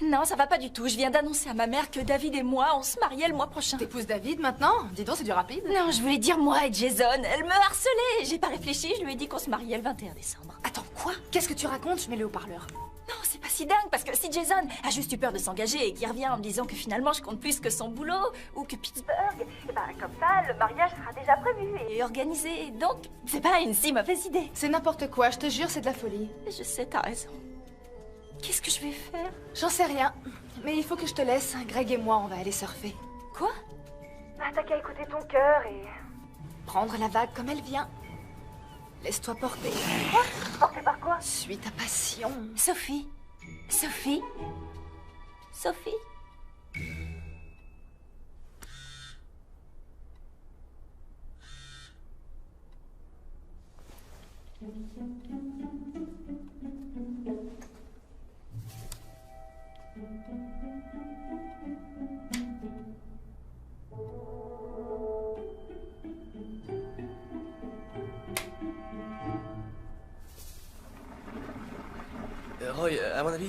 Non, ça va pas du tout. Je viens d'annoncer à ma mère que David et moi, on se mariait le mois prochain. T'épouses David maintenant? Dis donc, c'est du rapide. Non, je voulais dire moi et Jason. Elle me harcelait. J'ai pas réfléchi, je lui ai dit qu'on se mariait le 21 décembre. Attends, quoi? Qu'est-ce que tu racontes? Je mets le haut-parleur. Non, c'est pas si dingue, parce que si Jason a juste eu peur de s'engager et qu'il revient en me disant que finalement je compte plus que son boulot, ou que Pittsburgh, et ben comme ça, le mariage sera déjà prévu et organisé. Donc, c'est pas une si mauvaise idée. C'est n'importe quoi, je te jure, c'est de la folie. Je sais, t'as raison. Qu'est-ce que je vais faire? J'en sais rien. Mais il faut que je te laisse. Greg et moi, on va aller surfer. Quoi? Bah, t'as qu'à écouter ton cœur et... prendre la vague comme elle vient. Laisse-toi porter. Quoi? Porté par quoi? Suis ta passion. Sophie? Sophie? Sophie? Roy, à mon avis,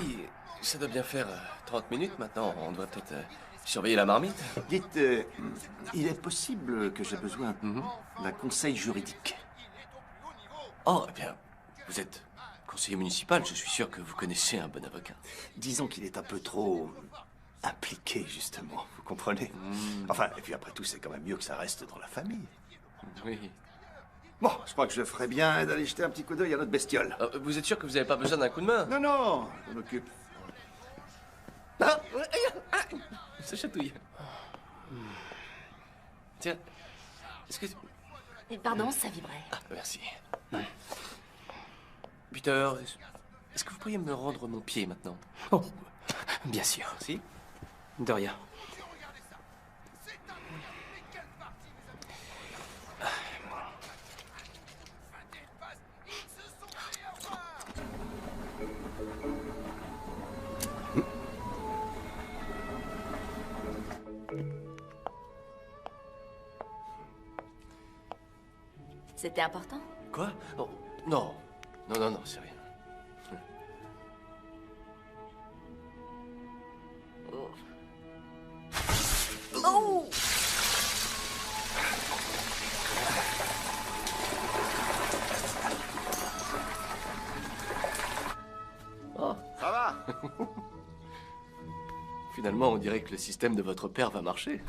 ça doit bien faire 30 minutes maintenant. On doit peut-être surveiller la marmite. Dites, il est possible que j'ai besoin d'un conseil juridique. Oh, eh bien, vous êtes conseiller municipal. Je suis sûr que vous connaissez un bon avocat. Disons qu'il est un peu trop impliqué, justement. Vous comprenez? Enfin, et puis après tout, c'est quand même mieux que ça reste dans la famille. Oui. Bon, je crois que je ferais bien d'aller jeter un petit coup d'œil à notre bestiole. Vous êtes sûr que vous n'avez pas besoin d'un coup de main? Non, non, je m'occupe. Ah, ça chatouille. Tiens, est-ce que... Pardon, ça vibrait. Ah, merci. Peter, est-ce que vous pourriez me rendre mon pied maintenant? Oh, bien sûr. Si? De rien. C'était important? Quoi? Oh, non. Non, c'est rien. Oh! Oh. Ça va? Finalement, on dirait que le système de votre père va marcher.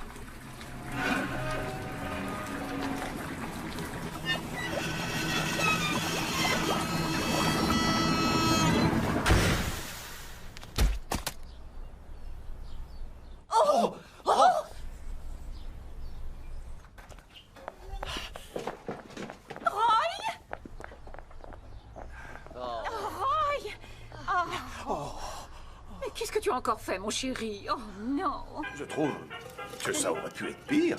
Qu'est-ce que tu as encore fait, mon chéri? Oh non. Je trouve que ça aurait pu être pire.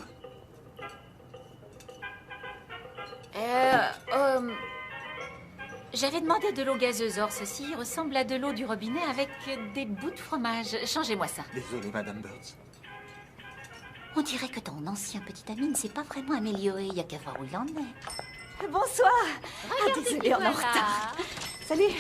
J'avais demandé de l'eau gazeuse. Or, ceci ressemble à de l'eau du robinet avec des bouts de fromage. Changez-moi ça. Désolé, Madame Burns. On dirait que ton ancien petit ami ne s'est pas vraiment amélioré. Il y a qu'à voir où il en est. Bonsoir. Regardez Désolée, qui on est en voilà. retard. Salut.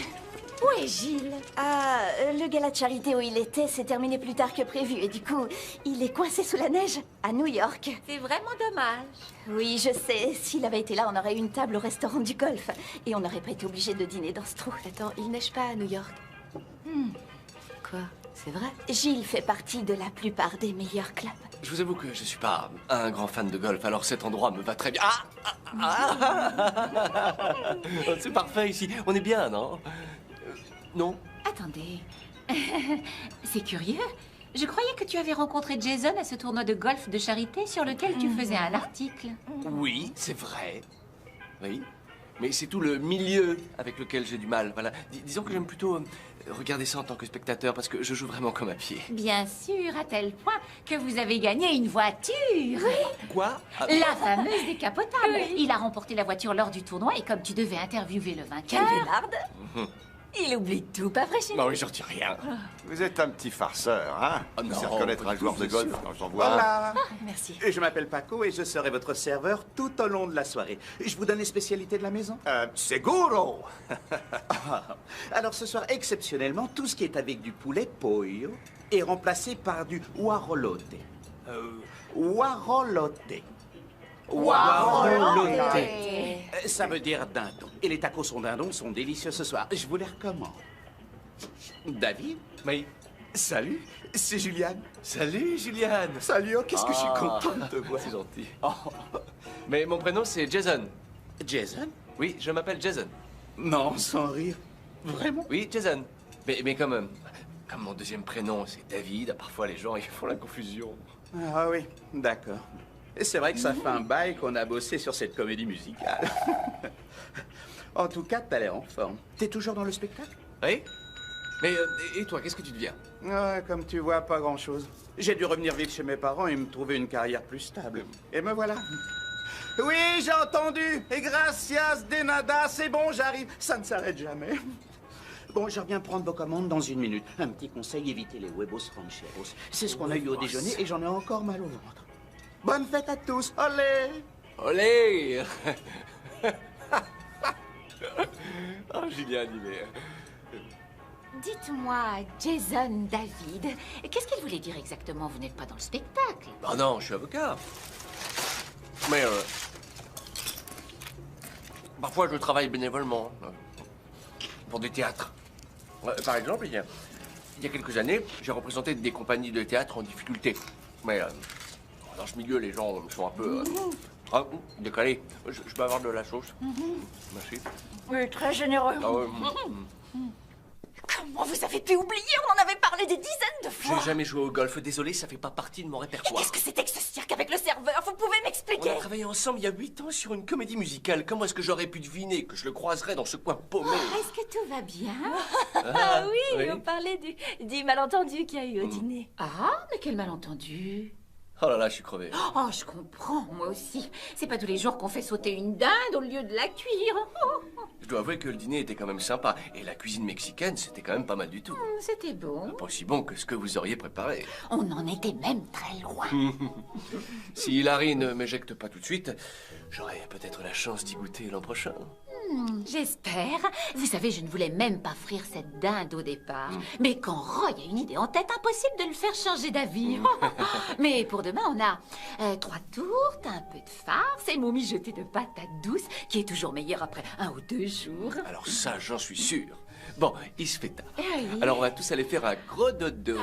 Où est Gilles? Ah, le gala de charité où il était s'est terminé plus tard que prévu. Et du coup, il est coincé sous la neige à New York. C'est vraiment dommage. Oui, je sais. S'il avait été là, on aurait eu une table au restaurant du golf. Et on n'aurait pas été obligé de dîner dans ce trou. Attends, il neige pas à New York. Quoi? C'est vrai? Gilles fait partie de la plupart des meilleurs clubs. Je vous avoue que je suis pas un grand fan de golf, alors cet endroit me va très bien. C'est parfait ici. On est bien, non? Non? Attendez. C'est curieux. Je croyais que tu avais rencontré Jason à ce tournoi de golf de charité sur lequel tu faisais un article. Oui, c'est vrai. Oui. Mais c'est tout le milieu avec lequel j'ai du mal. Voilà. Disons que j'aime plutôt regarder ça en tant que spectateur parce que je joue vraiment comme à pied. Bien sûr, à tel point que vous avez gagné une voiture. Quoi? La fameuse décapotable. Il a remporté la voiture lors du tournoi et comme tu devais interviewer le vainqueur... Quelle vélarde! Il oublie tout, pas vrai, Gilles? Non, oui, je retiens rien. Vous êtes un petit farceur, hein? Oh, non, C'est reconnaître un joueur de golf quand j'en vois un. Voilà. Merci. Et je m'appelle Paco et je serai votre serveur tout au long de la soirée. Je vous donne les spécialités de la maison? Seguro! Alors ce soir, exceptionnellement, tout ce qui est avec du poulet pollo est remplacé par du guarolote. Guarolote. Guarolote. Ça veut dire dindon. Et les tacos au dindon sont délicieux ce soir. Je vous les recommande. David? Oui. Salut, c'est Juliane. Salut, Juliane. Salut, oh, qu'est-ce que je suis content de te voir. C'est gentil. Mais mon prénom, c'est Jason. Jason? Oui, je m'appelle Jason. Non, sans rire. Vraiment? Oui, Jason. Mais comme mon deuxième prénom, c'est David, parfois les gens ils font la confusion. Ah oui, d'accord. Et c'est vrai que ça fait un bail qu'on a bossé sur cette comédie musicale. En tout cas, t'as l'air en forme. T'es toujours dans le spectacle? Oui. Mais et toi, qu'est-ce que tu deviens? Ouais, comme tu vois, pas grand-chose. J'ai dû revenir vivre chez mes parents et me trouver une carrière plus stable. Et me voilà. Oui, j'ai entendu. Et gracias de nada, c'est bon, j'arrive. Ça ne s'arrête jamais. Bon, je reviens prendre vos commandes dans une minute. Un petit conseil, évitez les huevos rancheros. C'est ce qu'on a eu au déjeuner et j'en ai encore mal au ventre. Bonne fête à tous. Olé! Olé! Oh, Juliane, il est... Dites-moi, Jason David, qu'est-ce qu'il voulait dire exactement? Vous n'êtes pas dans le spectacle. Ah non, je suis avocat. Mais parfois je travaille bénévolement pour des théâtres. Par exemple, il y a quelques années, j'ai représenté des compagnies de théâtre en difficulté. Mais dans ce milieu, les gens sont un peu décalés. Je peux avoir de la sauce? Merci. Oui, très généreux. Ah ouais. Comment vous avez pu oublier? On en avait parlé des dizaines de fois. J'ai jamais joué au golf. Désolé, ça fait pas partie de mon Et répertoire. qu'est-ce que c'était que ce cirque avec le serveur? Vous pouvez m'expliquer? On a travaillé ensemble il y a 8 ans sur une comédie musicale. Comment est-ce que j'aurais pu deviner que je le croiserais dans ce coin paumé? Est-ce que tout va bien? Ah oui, oui. on parlait du malentendu qu'il y a eu au dîner. Ah, mais quel malentendu. Oh là là, je suis crevé. Oh, je comprends, moi aussi. C'est pas tous les jours qu'on fait sauter une dinde au lieu de la cuire. Je dois avouer que le dîner était quand même sympa. Et la cuisine mexicaine, c'était quand même pas mal du tout. C'était bon. Pas aussi bon que ce que vous auriez préparé. On en était même très loin. Si Hilary ne m'éjecte pas tout de suite, j'aurai peut-être la chance d'y goûter l'an prochain. J'espère. Vous savez, je ne voulais même pas frire cette dinde au départ. Mais quand Roy a une idée en tête, impossible de le faire changer d'avis. Mais pour demain, on a 3 tourtes, un peu de farce et mon mijoté de patates douces, qui est toujours meilleur après 1 ou 2 jours. Alors ça, j'en suis sûr. Bon, il se fait tard. Oui. Alors on va tous aller faire un gros dodo.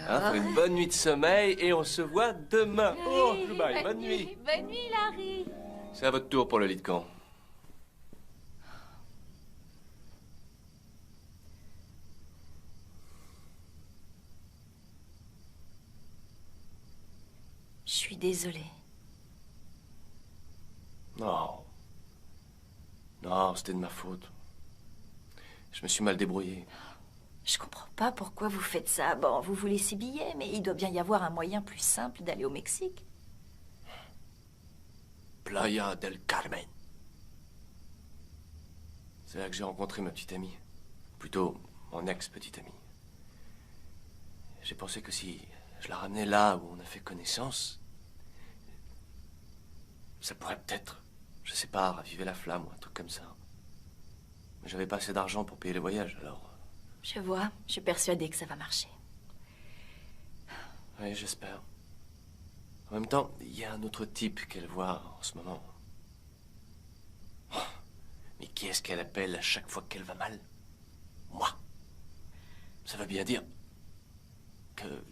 Faire une bonne nuit de sommeil et on se voit demain. Oh, bye, bonne nuit. Bonne nuit, Larry. C'est à votre tour pour le lit de camp. Je suis désolée. Non. Non, c'était de ma faute. Je me suis mal débrouillé. Je comprends pas pourquoi vous faites ça. Bon, vous voulez ces billets, mais il doit bien y avoir un moyen plus simple d'aller au Mexique. Playa del Carmen. C'est là que j'ai rencontré ma petite amie. Plutôt, mon ex-petite amie. J'ai pensé que si je la ramenais là où on a fait connaissance, ça pourrait peut-être, je sais pas, raviver la flamme ou un truc comme ça. Mais j'avais pas assez d'argent pour payer les voyages, alors... Je vois, je suis persuadée que ça va marcher. Oui, j'espère. En même temps, il y a un autre type qu'elle voit en ce moment. Oh, mais qui est-ce qu'elle appelle à chaque fois qu'elle va mal? Moi. Ça veut bien dire que,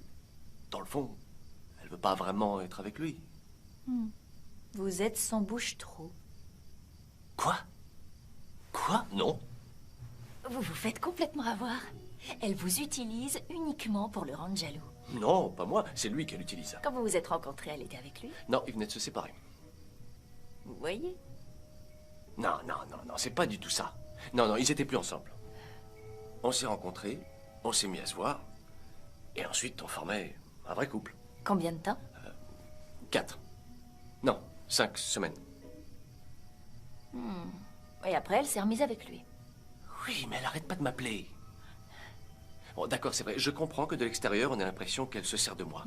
dans le fond, elle veut pas vraiment être avec lui. Vous êtes son bouche-trou. Quoi? Quoi? Non. Vous vous faites complètement avoir. Elle vous utilise uniquement pour le rendre jaloux. Non, pas moi. C'est lui qui l'utilise. Quand vous vous êtes rencontrés, elle était avec lui. Non, ils venaient de se séparer. Vous voyez? Non, c'est pas du tout ça. Non, ils étaient plus ensemble. On s'est rencontrés, on s'est mis à se voir, et ensuite on formait un vrai couple. Combien de temps? 4. Non, 5 semaines. Et après, elle s'est remise avec lui. Oui, mais elle arrête pas de m'appeler. Bon, d'accord, c'est vrai. Je comprends que de l'extérieur, on a l'impression qu'elle se sert de moi.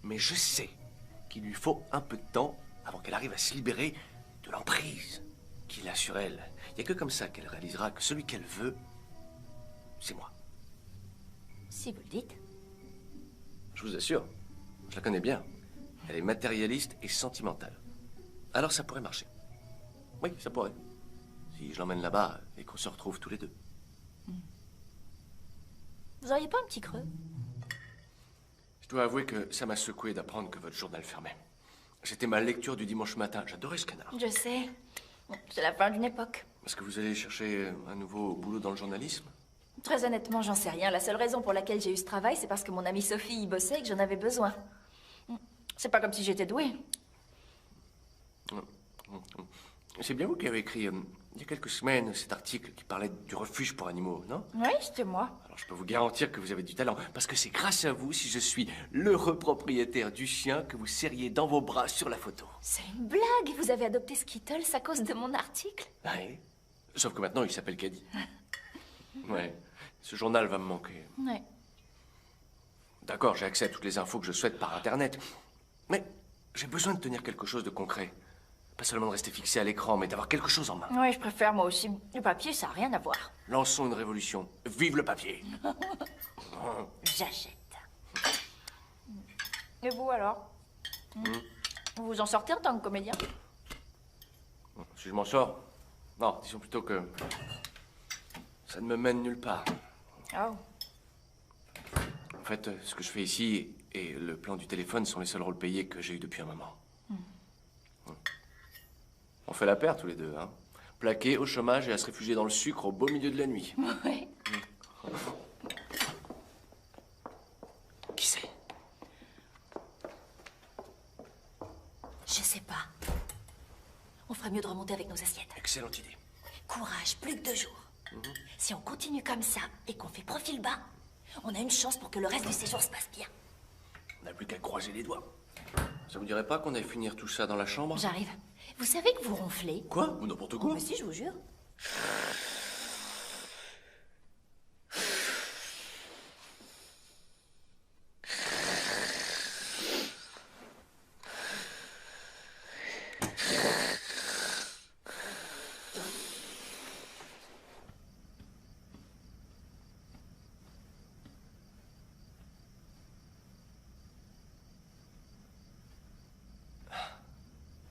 Mais je sais qu'il lui faut un peu de temps avant qu'elle arrive à se libérer de l'emprise qu'il a sur elle. Il n'y a que comme ça qu'elle réalisera que celui qu'elle veut, c'est moi. Si vous le dites. Je vous assure, je la connais bien. Elle est matérialiste et sentimentale. Alors ça pourrait marcher. Oui, ça pourrait. Si je l'emmène là-bas et qu'on se retrouve tous les deux. Vous auriez pas un petit creux? Je dois avouer que ça m'a secoué d'apprendre que votre journal fermait. C'était ma lecture du dimanche matin. J'adorais ce canard. Je sais. C'est la fin d'une époque. Est-ce que vous allez chercher un nouveau boulot dans le journalisme? Très honnêtement, j'en sais rien. La seule raison pour laquelle j'ai eu ce travail, c'est parce que mon amie Sophie y bossait et que j'en avais besoin. C'est pas comme si j'étais douée. C'est bien vous qui avez écrit, il y a quelques semaines, cet article qui parlait du refuge pour animaux, non? Oui, c'était moi. Alors je peux vous garantir que vous avez du talent, parce que c'est grâce à vous si je suis l'heureux propriétaire du chien que vous serriez dans vos bras sur la photo. C'est une blague. Vous avez adopté Skittles à cause de mon article? Oui. Sauf que maintenant, il s'appelle Caddy. Ouais. Ce journal va me manquer. Ouais. D'accord, j'ai accès à toutes les infos que je souhaite par Internet. Mais j'ai besoin de tenir quelque chose de concret. Pas seulement de rester fixé à l'écran, mais d'avoir quelque chose en main. Oui, je préfère moi aussi. Le papier, ça n'a rien à voir. Lançons une révolution. Vive le papier. J'achète. Et vous alors? Vous vous en sortez en tant que comédien? Si je m'en sors... Non, disons plutôt que... ça ne me mène nulle part. Oh. En fait, ce que je fais ici et le plan du téléphone sont les seuls rôles payés que j'ai eu depuis un moment. On fait la paire tous les deux, hein. Plaqués au chômage et à se réfugier dans le sucre au beau milieu de la nuit. Ouais. Qui c'est? Je sais pas. On ferait mieux de remonter avec nos assiettes. Excellente idée. Courage, plus que 2 jours. Si on continue comme ça et qu'on fait profil bas, on a une chance pour que le reste du séjour se passe bien. On n'a plus qu'à croiser les doigts. Ça vous dirait pas qu'on aille finir tout ça dans la chambre? J'arrive. Vous savez que vous ronflez? Quoi? Ou n'importe quoi? Mais si, je vous jure.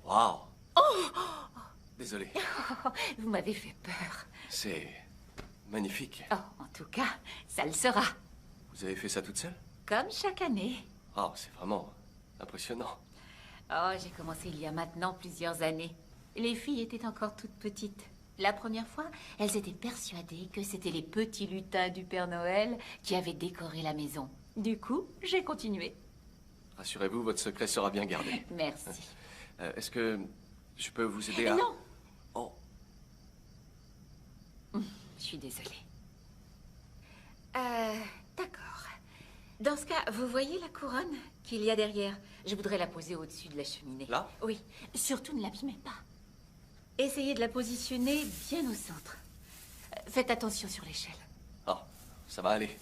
Waouh! Désolé. Vous m'avez fait peur. C'est magnifique. Oh, en tout cas, ça le sera. Vous avez fait ça toute seule? Comme chaque année. Oh, c'est vraiment impressionnant. Oh, j'ai commencé il y a maintenant plusieurs années. Les filles étaient encore toutes petites. La première fois, elles étaient persuadées que c'était les petits lutins du Père Noël qui avaient décoré la maison. Du coup, j'ai continué. Rassurez-vous, votre secret sera bien gardé. Merci. Est-ce que je peux vous aider à... Non. Oh. Je suis désolée. D'accord. Dans ce cas, vous voyez la couronne qu'il y a derrière? Je voudrais la poser au-dessus de la cheminée. Là? Oui. Surtout ne l'abîmez pas. Essayez de la positionner bien au centre. Faites attention sur l'échelle. Oh, ça va aller.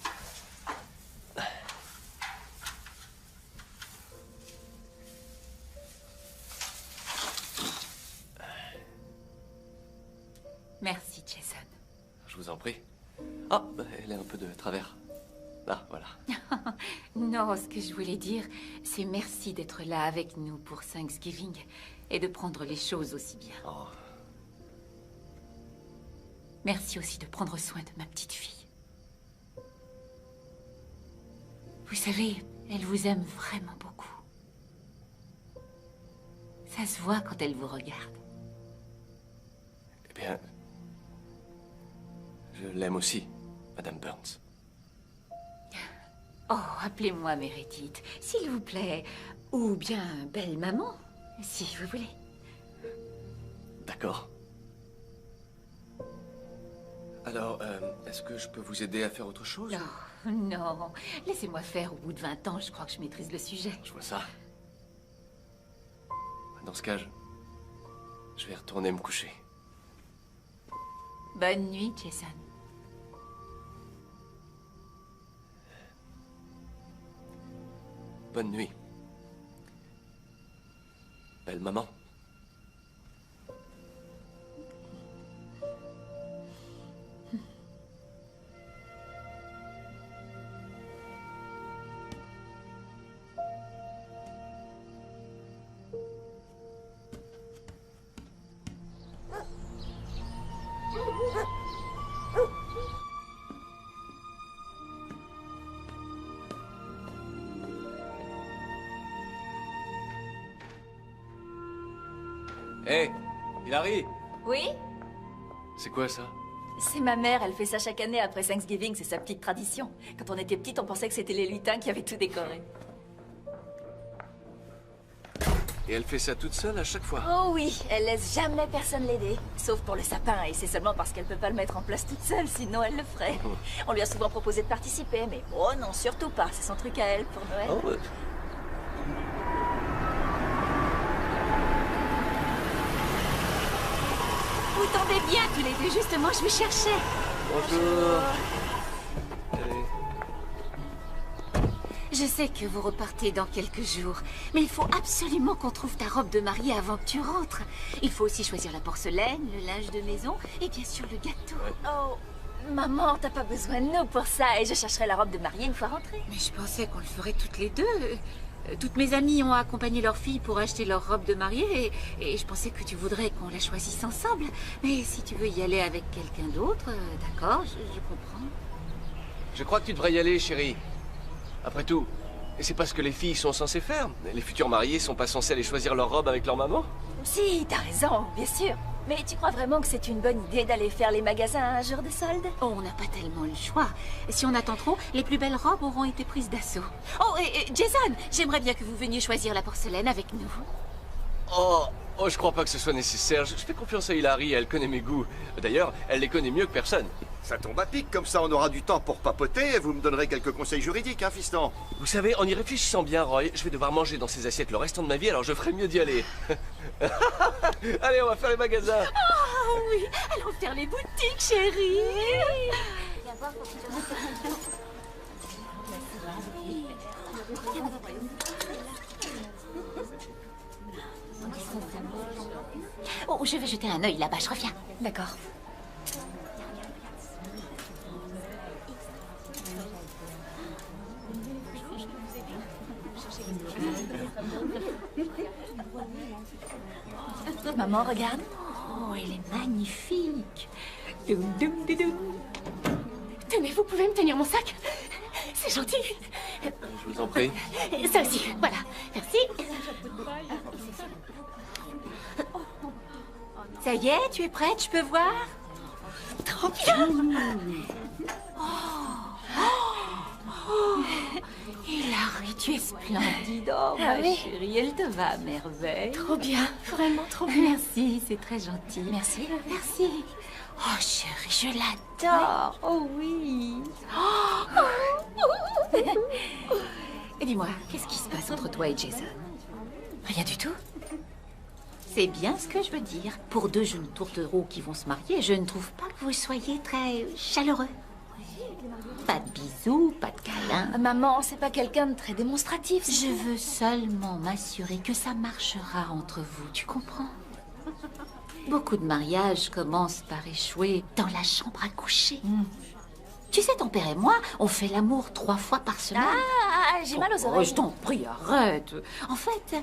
Merci, Jason. Je vous en prie. Ah, bah, elle est un peu de travers. Là, voilà. Non, ce que je voulais dire, c'est merci d'être là avec nous pour Thanksgiving et de prendre les choses aussi bien. Oh. Merci aussi de prendre soin de ma petite fille. Vous savez, elle vous aime vraiment beaucoup. Ça se voit quand elle vous regarde. Eh bien... je l'aime aussi, Madame Burns. Oh, appelez-moi Meredith, s'il vous plaît. Ou bien belle maman, si vous voulez. D'accord. Alors, est-ce que je peux vous aider à faire autre chose? Non, non. Laissez-moi faire. Au bout de 20 ans, je crois que je maîtrise le sujet. Je vois ça. Dans ce cas, je vais retourner me coucher. Bonne nuit, Jason. Bonne nuit. Belle maman. Hé, Hilary! Oui? C'est quoi ça? C'est ma mère, elle fait ça chaque année après Thanksgiving, c'est sa petite tradition. Quand on était petite, on pensait que c'était les lutins qui avaient tout décoré. Et elle fait ça toute seule à chaque fois? Oh oui, elle laisse jamais personne l'aider. Sauf pour le sapin, et c'est seulement parce qu'elle peut pas le mettre en place toute seule, sinon elle le ferait. On lui a souvent proposé de participer, mais oh non, surtout pas, c'est son truc à elle pour Noël. Oh, Vous tombez bien tous les deux, justement, je vous cherchais. Bonjour. Je Je sais que vous repartez dans quelques jours, mais il faut absolument qu'on trouve ta robe de mariée avant que tu rentres. Il faut aussi choisir la porcelaine, le linge de maison et bien sûr le gâteau. Oh, maman, t'as pas besoin de nous pour ça et je chercherai la robe de mariée une fois rentrée. Mais je pensais qu'on le ferait toutes les deux. Toutes mes amies ont accompagné leur fille pour acheter leur robe de mariée et je pensais que tu voudrais qu'on la choisisse ensemble. Mais si tu veux y aller avec quelqu'un d'autre, d'accord, je comprends. Je crois que tu devrais y aller, chérie. Après tout, c'est pas ce que les filles sont censées faire. Les futurs mariés sont pas censés aller choisir leur robe avec leur maman. Si, t'as raison, bien sûr. Mais tu crois vraiment que c'est une bonne idée d'aller faire les magasins un jour de solde? Oh, on n'a pas tellement le choix. Si on attend trop, les plus belles robes auront été prises d'assaut. Oh, et Jason, j'aimerais bien que vous veniez choisir la porcelaine avec nous. Oh, je crois pas que ce soit nécessaire. Je fais confiance à Hilary, elle connaît mes goûts. D'ailleurs, elle les connaît mieux que personne. Ça tombe à pic, comme ça on aura du temps pour papoter et vous me donnerez quelques conseils juridiques, hein, fiston? Vous savez, en y réfléchissant bien, Roy, je vais devoir manger dans ces assiettes le restant de ma vie, alors je ferais mieux d'y aller. Allez, on va faire les magasins. Oh oui, allons faire les boutiques, chérie. Oh, je vais jeter un œil là-bas, je reviens. D'accord. Maman, regarde. Oh, elle est magnifique. Doum, doum, doum, doum. Tenez, vous pouvez me tenir mon sac? C'est gentil. Je vous en prie. Ça aussi, voilà. Merci. Ça y est, tu es prête, je peux voir? Trop bien. Hilary, tu es splendide. Oh, Ah ma oui. chérie, elle te va à merveille. Trop bien, vraiment trop bien. Merci, c'est très gentil. Merci. Merci. Oh, chérie, je l'adore. Oh oui. Et dis-moi, qu'est-ce qui se passe entre toi et Jason? Rien du tout. C'est bien ce que je veux dire. Pour deux jeunes tourtereaux qui vont se marier, je ne trouve pas que vous soyez très chaleureux. Pas de bisous, pas de câlins. Maman, c'est pas quelqu'un de très démonstratif. Je veux seulement m'assurer que ça marchera entre vous, tu comprends? Beaucoup de mariages commencent par échouer dans la chambre à coucher. Tu sais, ton père et moi, on fait l'amour 3 fois par semaine. Ah, j'ai mal aux oreilles. Je t'en prie, arrête. En fait,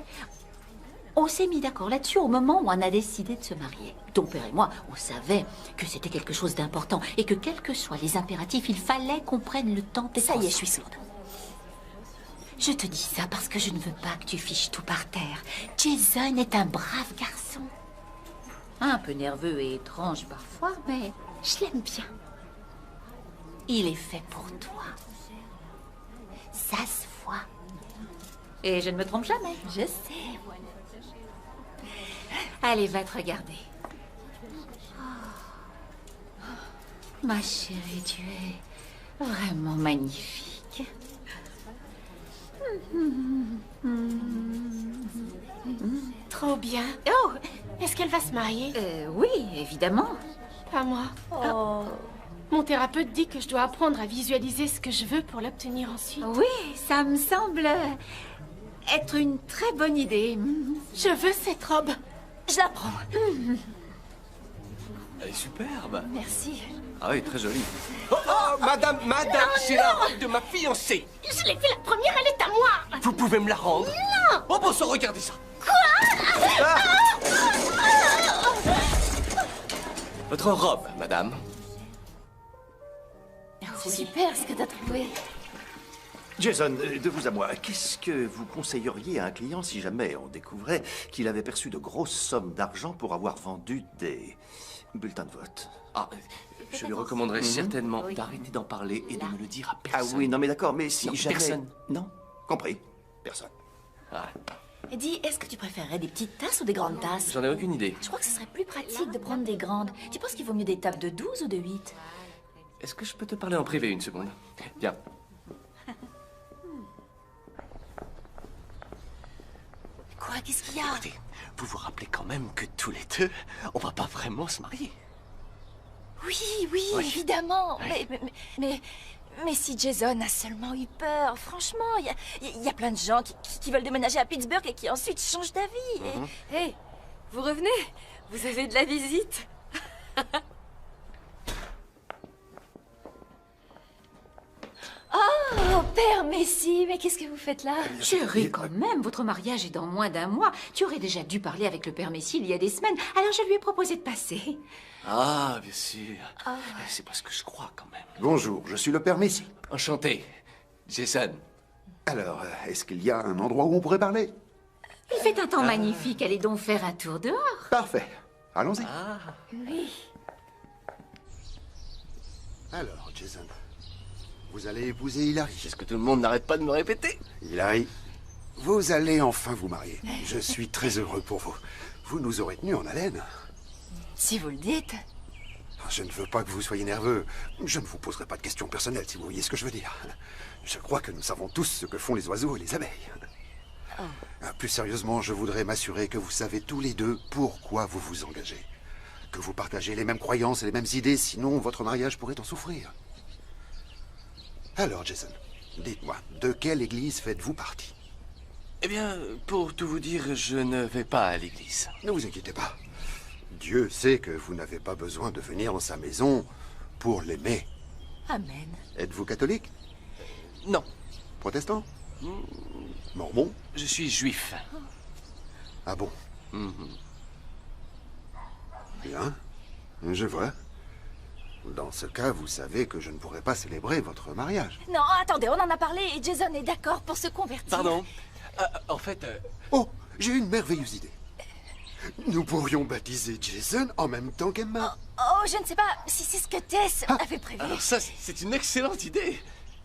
on s'est mis d'accord là-dessus au moment où on a décidé de se marier. Ton père et moi, on savait que c'était quelque chose d'important et que quels que soient les impératifs, il fallait qu'on prenne le temps d'être Ça y est, ensemble. je suis sourde. Je te dis ça parce que je ne veux pas que tu fiches tout par terre. Jason est un brave garçon. Un peu nerveux et étrange parfois, mais je l'aime bien. Il est fait pour toi. Ça se voit. Et je ne me trompe jamais. Je sais. Allez, va te regarder. Ma chérie, tu es vraiment magnifique. Trop bien. Oh, Est-ce qu'elle va se marier? oui, évidemment. Pas moi. Oh. Mon thérapeute dit que je dois apprendre à visualiser ce que je veux pour l'obtenir ensuite. Oui, ça me semble être une très bonne idée. Je veux cette robe. Je la prends. Elle est superbe. Merci. Ah oui, très jolie. Oh, madame, c'est la robe de ma fiancée. Je l'ai fait la première, elle est à moi. Vous pouvez me la rendre? Non. Oh bon sang, regardez ça. Votre robe, madame. C'est super ce que t'as trouvé. Jason, de vous à moi, qu'est-ce que vous conseilleriez à un client si jamais on découvrait qu'il avait perçu de grosses sommes d'argent pour avoir vendu des bulletins de vote? Ah, je lui recommanderais certainement d'arrêter d'en parler et de ne le dire à Ah personne. oui, non mais d'accord, mais si Non, jamais... personne. Non, compris. Personne. Ah, Dis, est-ce que tu préférerais des petites tasses ou des grandes tasses? j'en ai aucune idée. Je crois que ce serait plus pratique de prendre des grandes. Tu penses qu'il vaut mieux des tables de 12 ou de 8? Est-ce que je peux te parler en privé une seconde? Viens. Quoi? Qu'est-ce qu'il y a? Écoutez, vous vous rappelez quand même que tous les deux, on va pas vraiment se marier. Oui, évidemment. Ouais. Mais si Jason a seulement eu peur, franchement, il y a plein de gens qui veulent déménager à Pittsburgh et qui ensuite changent d'avis. Hé, vous revenez? Vous avez de la visite? Oh, Père Messi, mais qu'est-ce que vous faites là? Chérie, quand même, votre mariage est dans moins d'un mois. Tu aurais déjà dû parler avec le père Messi il y a des semaines, alors je lui ai proposé de passer. Ah, bien sûr. C'est pas ce que je crois, quand même. Bonjour, je suis le père Messi. Enchanté. Jason. Alors, est-ce qu'il y a un endroit où on pourrait parler? Il fait un temps magnifique, allez donc faire un tour dehors. Parfait. Allons-y. Oui. Alors, Jason, vous allez épouser Hilary. C'est ce que tout le monde n'arrête pas de me répéter. Hilary, vous allez enfin vous marier. Je suis très heureux pour vous. Vous nous aurez tenus en haleine. Si vous le dites. Je ne veux pas que vous soyez nerveux. Je ne vous poserai pas de questions personnelles, si vous voyez ce que je veux dire. Je crois que nous savons tous ce que font les oiseaux et les abeilles. Plus sérieusement, je voudrais m'assurer que vous savez tous les deux pourquoi vous vous engagez. Que vous partagez les mêmes croyances et les mêmes idées, sinon votre mariage pourrait en souffrir. Alors, Jason, dites-moi, de quelle église faites-vous partie? Eh bien, pour tout vous dire, je ne vais pas à l'église. Ne vous inquiétez pas. Dieu sait que vous n'avez pas besoin de venir dans sa maison pour l'aimer. Amen. Êtes-vous catholique? Non. Protestant? Mormon? Je suis juif. Ah bon? Bien. Je vois. Dans ce cas, vous savez que je ne pourrai pas célébrer votre mariage. Non, attendez, on en a parlé et Jason est d'accord pour se convertir. Pardon. En fait... Oh, j'ai une merveilleuse idée. Nous pourrions baptiser Jason en même temps qu'Emma. Oh, je ne sais pas si c'est ce que Tess avait prévu. Alors ça, c'est une excellente idée.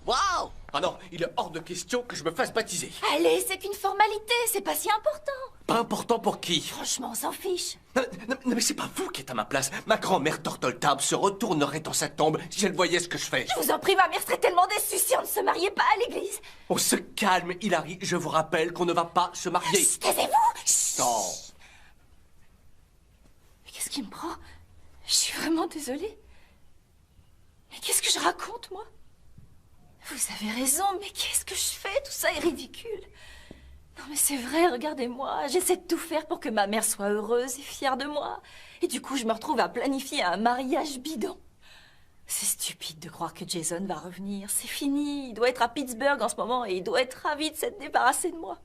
Waouh! Ah non, il est hors de question que je me fasse baptiser. Allez, c'est qu'une formalité, c'est pas si important. Pas important pour qui? Franchement, on s'en fiche. Non, mais c'est pas vous qui êtes à ma place. Ma grand-mère Tortoltab se retournerait dans sa tombe si elle voyait ce que je fais. Je vous en prie, ma mère serait tellement déçue si on ne se mariait pas à l'église. On se calme, Hilary. Je vous rappelle qu'on ne va pas se marier. Taisez-vous. Non. Mais qu'est-ce qui me prend? Je suis vraiment désolée. Mais qu'est-ce que je raconte, moi? Vous avez raison, mais qu'est-ce que je fais? Tout ça est ridicule. Non, mais c'est vrai, regardez-moi. J'essaie de tout faire pour que ma mère soit heureuse et fière de moi. Et du coup, je me retrouve à planifier un mariage bidon. C'est stupide de croire que Jason va revenir. C'est fini. Il doit être à Pittsburgh en ce moment et il doit être ravi de s'être débarrassé de moi.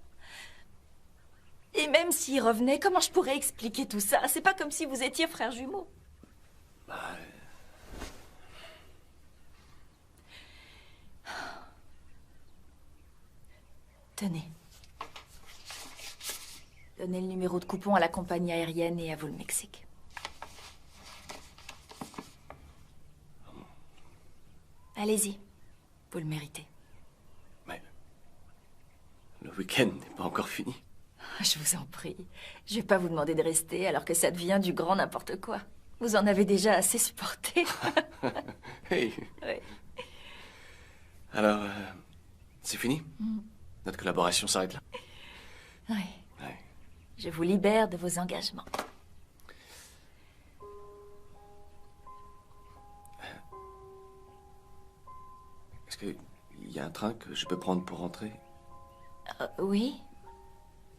Et même s'il revenait, comment je pourrais expliquer tout ça? C'est pas comme si vous étiez frères jumeaux. Tenez. Donnez le numéro de coupon à la compagnie aérienne et à vous le Mexique. Allez-y. Vous le méritez. Mais... le week-end n'est pas encore fini. Je vous en prie. Je vais pas vous demander de rester alors que ça devient du grand n'importe quoi. Vous en avez déjà assez supporté. Hey. Oui. Alors, c'est fini? Notre collaboration s'arrête là? Oui. Ouais. Je vous libère de vos engagements. Est-ce qu'il y a un train que je peux prendre pour rentrer? Oui.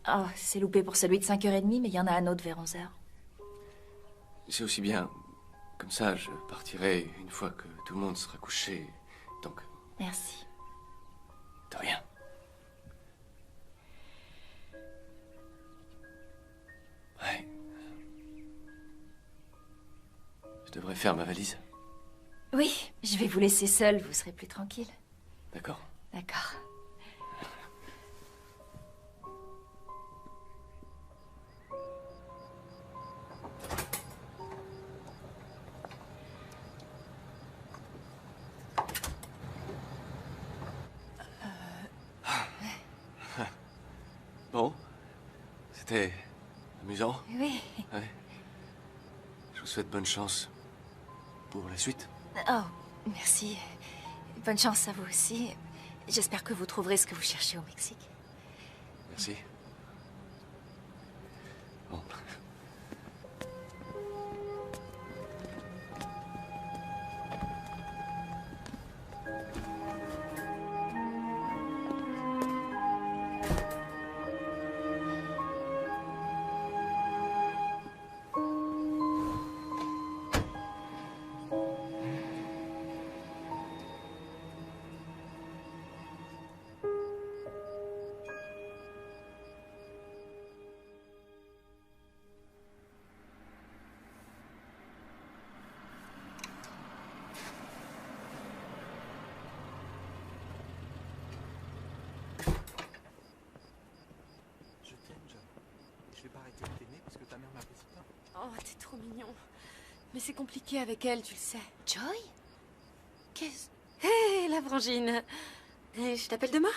Oh, c'est loupé pour celui de 5h30, mais il y en a un autre vers 11h. C'est aussi bien. Comme ça, je partirai une fois que tout le monde sera couché. Donc... Merci. De rien. Ouais. Je devrais faire ma valise. Oui, je vais vous laisser seul, vous serez plus tranquille. D'accord. D'accord. Bon. C'était amusant. Oui. Ouais. Je vous souhaite bonne chance pour la suite. Oh, merci. Bonne chance à vous aussi. J'espère que vous trouverez ce que vous cherchez au Mexique. Merci. Bon. t'es trop mignon. Mais c'est compliqué avec elle, tu le sais. Joy? Qu'est-ce... Hé, la frangine. Je t'appelle demain?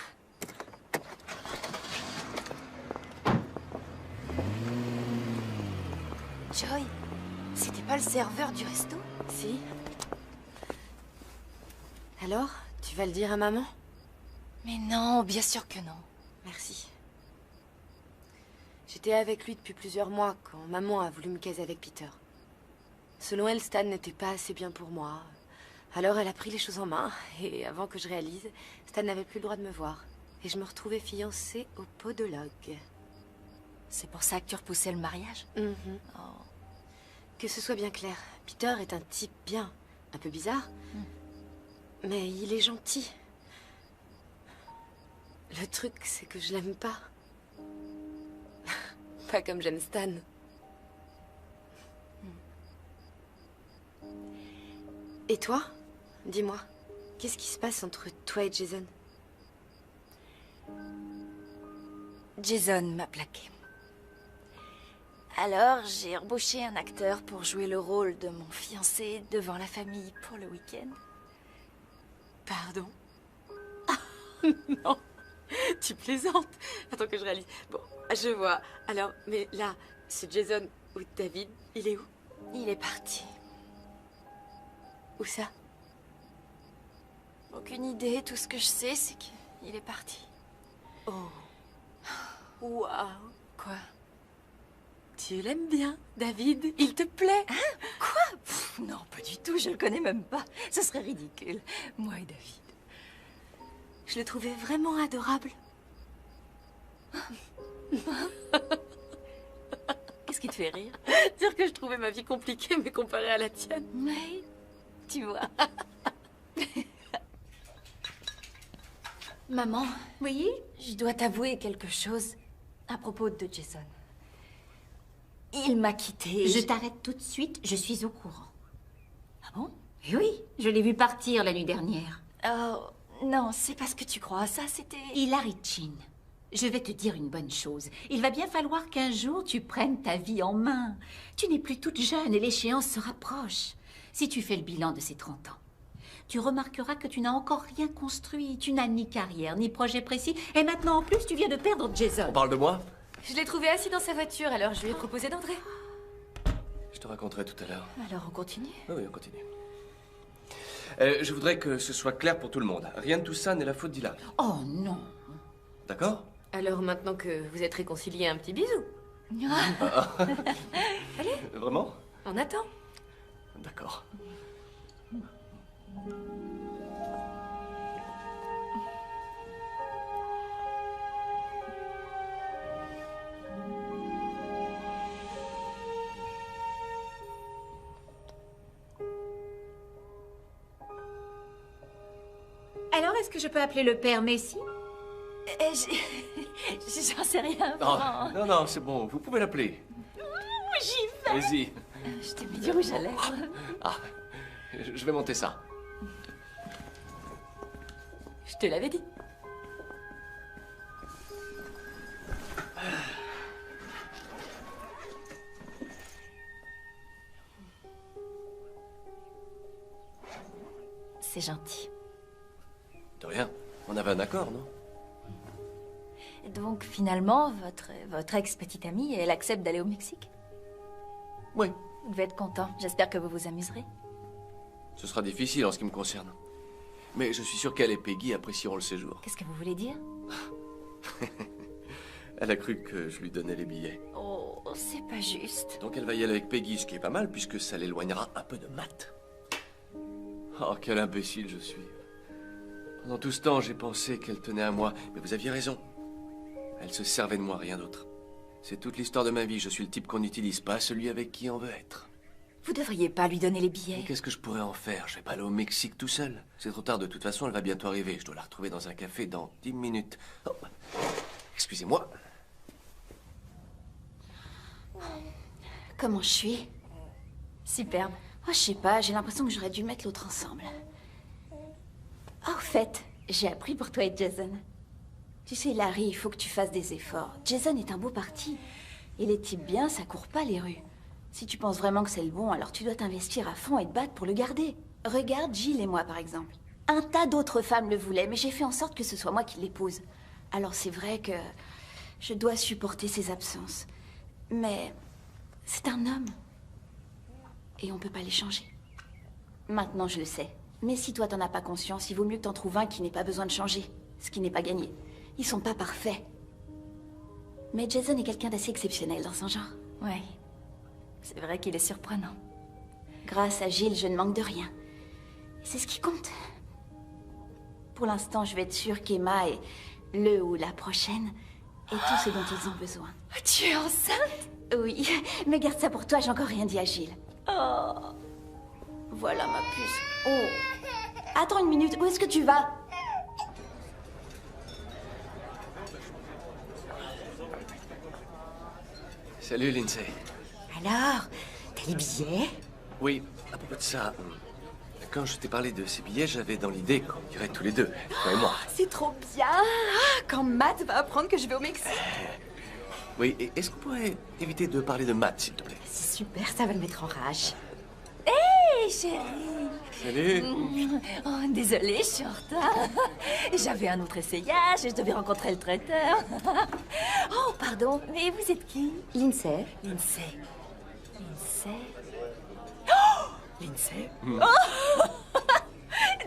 Joy, c'était pas le serveur du resto? Si. Alors, tu vas le dire à maman? Mais non, bien sûr que non. Merci. J'étais avec lui depuis plusieurs mois quand maman a voulu me caser avec Peter. Selon elle, Stan n'était pas assez bien pour moi. Alors elle a pris les choses en main, et avant que je réalise, Stan n'avait plus le droit de me voir. Et je me retrouvais fiancée au podologue. C'est pour ça que tu repoussais le mariage? Oh. Que ce soit bien clair, Peter est un type bien, un peu bizarre, mais il est gentil. Le truc, c'est que je l'aime pas. Pas comme j'aime Stan. Et toi? Dis-moi, qu'est-ce qui se passe entre toi et Jason? Jason m'a plaqué. Alors, j'ai embauché un acteur pour jouer le rôle de mon fiancé devant la famille pour le week-end. Pardon? Non, tu plaisantes. Attends que je réalise. Bon, je vois. Alors, mais là, ce Jason ou David, il est où? Il est parti. Où ça? Aucune idée. Tout ce que je sais, c'est qu'il est parti. Oh. Waouh. Quoi? Tu l'aimes bien, David? Il te plaît? Hein? Quoi? Non, pas du tout. Je le connais même pas. Ce serait ridicule. Moi et David. Je le trouvais vraiment adorable. Qu'est-ce qui te fait rire? Dire que je trouvais ma vie compliquée, mais comparée à la tienne. Mais, tu vois. Maman. Oui? Je dois t'avouer quelque chose à propos de Jason. Il m'a quittée. Je t'arrête tout de suite, je suis au courant. Ah bon? Eh oui, je l'ai vu partir l'année dernière. Oh, non, c'est pas ce que tu crois. Ça, c'était... Hilary Chin, je vais te dire une bonne chose. Il va bien falloir qu'un jour tu prennes ta vie en main. Tu n'es plus toute jeune et l'échéance se rapproche. Si tu fais le bilan de ces 30 ans, tu remarqueras que tu n'as encore rien construit. Tu n'as ni carrière, ni projet précis. Et maintenant, en plus, tu viens de perdre Jason. On parle de moi? Je l'ai trouvé assis dans sa voiture, alors je lui ai proposé d'entrer. Je te raconterai tout à l'heure. Alors, on continue? Oui, on continue. Je voudrais que ce soit clair pour tout le monde. Rien de tout ça n'est la faute d'Hilary. Oh non. D'accord? Alors maintenant que vous êtes réconciliés, un petit bisou. Allez. Vraiment? On attend. D'accord. Alors, est-ce que je peux appeler le père Messi? J'en sais rien. Oh, non, c'est bon. Vous pouvez l'appeler. J'y vais. Vas-y. Je t'ai mis du rouge à lèvres. Ah, je vais monter ça. Je te l'avais dit. C'est gentil. De rien. On avait un accord, non? Donc, finalement, votre ex-petite amie, elle accepte d'aller au Mexique? Oui. Vous devez être content. J'espère que vous vous amuserez. Ce sera difficile en ce qui me concerne. Mais je suis sûr qu'elle et Peggy apprécieront le séjour. Qu'est-ce que vous voulez dire? Elle a cru que je lui donnais les billets. Oh, c'est pas juste. Donc elle va y aller avec Peggy, ce qui est pas mal, puisque ça l'éloignera un peu de maths. Oh, quel imbécile je suis. Pendant tout ce temps, j'ai pensé qu'elle tenait à moi. Mais vous aviez raison. Elle se servait de moi, rien d'autre. C'est toute l'histoire de ma vie. Je suis le type qu'on n'utilise pas, celui avec qui on veut être. Vous devriez pas lui donner les billets. Mais qu'est-ce que je pourrais en faire? Je vais pas aller au Mexique tout seul. C'est trop tard, de toute façon, elle va bientôt arriver. Je dois la retrouver dans un café dans 10 minutes. Oh. Excusez-moi. Comment je suis? Superbe. Oh, je sais pas, j'ai l'impression que j'aurais dû mettre l'autre ensemble. Oh, au fait, j'ai appris pour toi et Jason. Tu sais, Larry, il faut que tu fasses des efforts. Jason est un beau parti. Et les types bien, ça court pas les rues. Si tu penses vraiment que c'est le bon, alors tu dois t'investir à fond et te battre pour le garder. Regarde Jill et moi, par exemple. Un tas d'autres femmes le voulaient, mais j'ai fait en sorte que ce soit moi qui l'épouse. Alors c'est vrai que je dois supporter ses absences. Mais c'est un homme. Et on peut pas les changer. Maintenant, je le sais. Mais si toi, t'en as pas conscience, il vaut mieux que t'en trouves un qui n'ait pas besoin de changer. Ce qui n'est pas gagné. Ils sont pas parfaits. Mais Jason est quelqu'un d'assez exceptionnel dans son genre. Ouais. C'est vrai qu'il est surprenant. Grâce à Jill, je ne manque de rien. C'est ce qui compte. Pour l'instant, je vais être sûre qu'Emma est le ou la prochaine et tout ce dont ils ont besoin. Tu es enceinte? Oui, mais garde ça pour toi, j'ai encore rien dit à Jill. Oh. Voilà ma puce. Oh. Attends une minute, où est-ce que tu vas? Salut, Lindsay. Alors, t'as les billets? Oui, à propos de ça, quand je t'ai parlé de ces billets, j'avais dans l'idée qu'on irait tous les deux, toi et moi. C'est trop bien! Ah, quand Matt va apprendre que je vais au Mexique. Oui, et est-ce qu'on pourrait éviter de parler de Matt, s'il te plaît? C'est super, ça va le mettre en rage. Hé, chérie! Salut! Oh, désolée, je suis en retard. J'avais un autre essayage et je devais rencontrer le traiteur. Oh, pardon, mais vous êtes qui? Lindsay. Lindsay. Lindsay. Oh! Lindsay? Oh!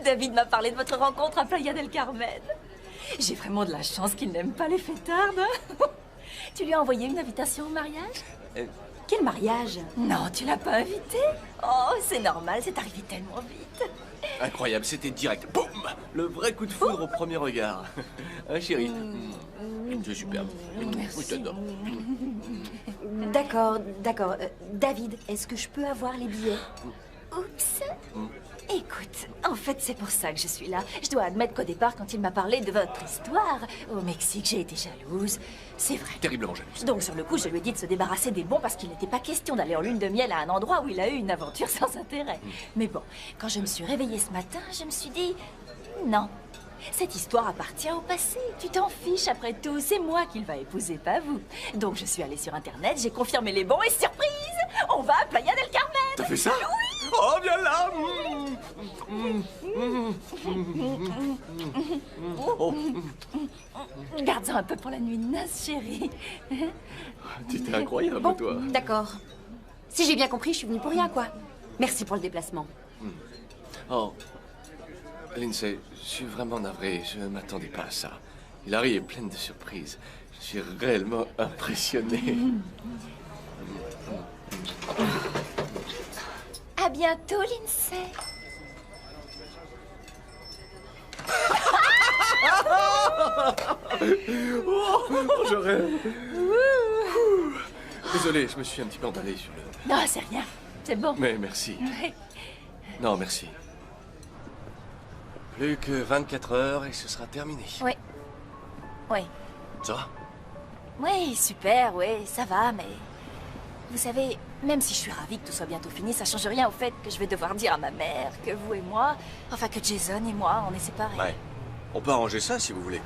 David m'a parlé de votre rencontre à Playa del Carmen. J'ai vraiment de la chance qu'il n'aime pas les fêtardes. Tu lui as envoyé une invitation au mariage? Quel mariage? Non, tu l'as pas invité? Oh, c'est normal, c'est arrivé tellement vite. Incroyable, c'était direct. Boum! Le vrai coup de foudre au premier regard. Hein, chérie? C'est superbe. Merci. Oui, j'adore. D'accord, d'accord. David, est-ce que je peux avoir les billets? Oups. Écoute, en fait, c'est pour ça que je suis là. Je dois admettre qu'au départ, quand il m'a parlé de votre histoire au Mexique, j'ai été jalouse. C'est vrai. Terriblement jalouse. Donc, sur le coup, je lui ai dit de se débarrasser des bons parce qu'il n'était pas question d'aller en lune de miel à un endroit où il a eu une aventure sans intérêt. Mais bon, quand je me suis réveillée ce matin, je me suis dit... Non, cette histoire appartient au passé. Tu t'en fiches après tout. C'est moi qu'il va épouser, pas vous. Donc, je suis allée sur Internet, j'ai confirmé les bons et surprise, on va à Playa del Carmen. T'as fait ça? Oui. Oh, viens là! Oh. Garde-en un peu pour la nuit de noces, chérie. T'étais incroyable, Bon, toi. d'accord. Si j'ai bien compris, je suis venue pour rien, quoi. Merci pour le déplacement. Oh, Lindsay, je suis vraiment navré. Je ne m'attendais pas à ça. Hilary est pleine de surprises. Je suis réellement impressionné. À bientôt, Lindsay. Oh, je rêve. Désolé, je me suis un petit peu emballé sur le... Non, c'est rien. C'est bon. Mais merci. Ouais. Non, merci. Plus que 24 heures et ce sera terminé. Oui. Oui. Ça va? Oui, super, oui, ça va, mais... Vous savez, même si je suis ravie que tout soit bientôt fini, ça change rien au fait que je vais devoir dire à ma mère que vous et moi... Enfin, que Jason et moi, on est séparés. Ouais. On peut arranger ça si vous voulez.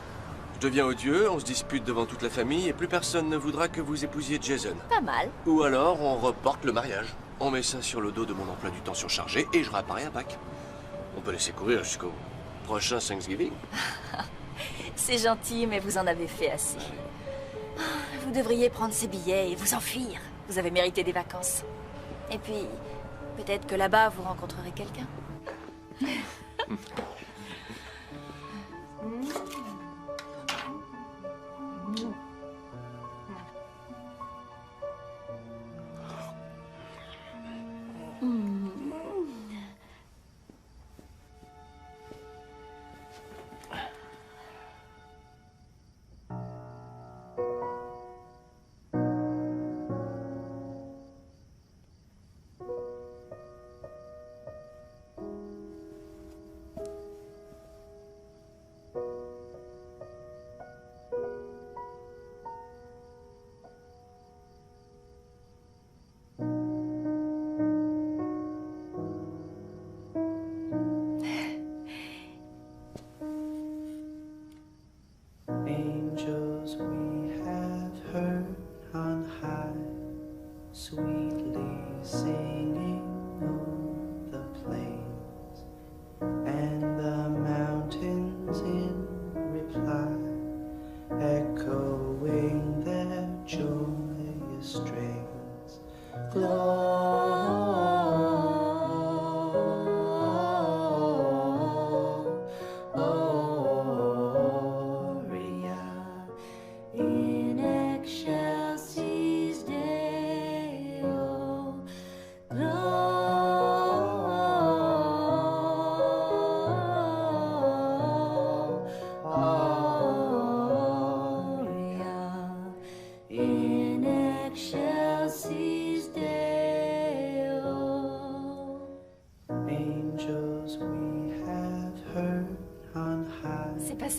Je deviens odieux, on se dispute devant toute la famille et plus personne ne voudra que vous épousiez Jason. Pas mal. Ou alors on reporte le mariage. On met ça sur le dos de mon emploi du temps surchargé et je réapparais à Pâques. On peut laisser courir jusqu'au prochain Thanksgiving. C'est gentil, mais vous en avez fait assez. Vous devriez prendre ces billets et vous enfuir. Vous avez mérité des vacances. Et puis, peut-être que là-bas, vous rencontrerez quelqu'un.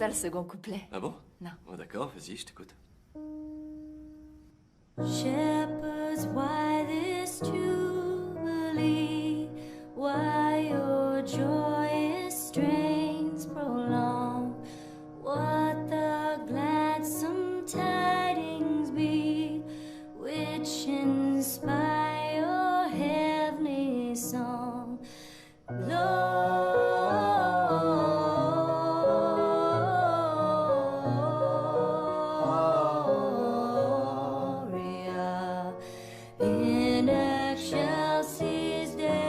ça le second couplet. Ah bon? Non. Oh, d'accord, vas-y, je t'écoute. Shepherds, why this jubilee? Why your joyous strains prolong? What the gladsome tidings be, which inspire your heavenly song? Gloria in excelsis Deo.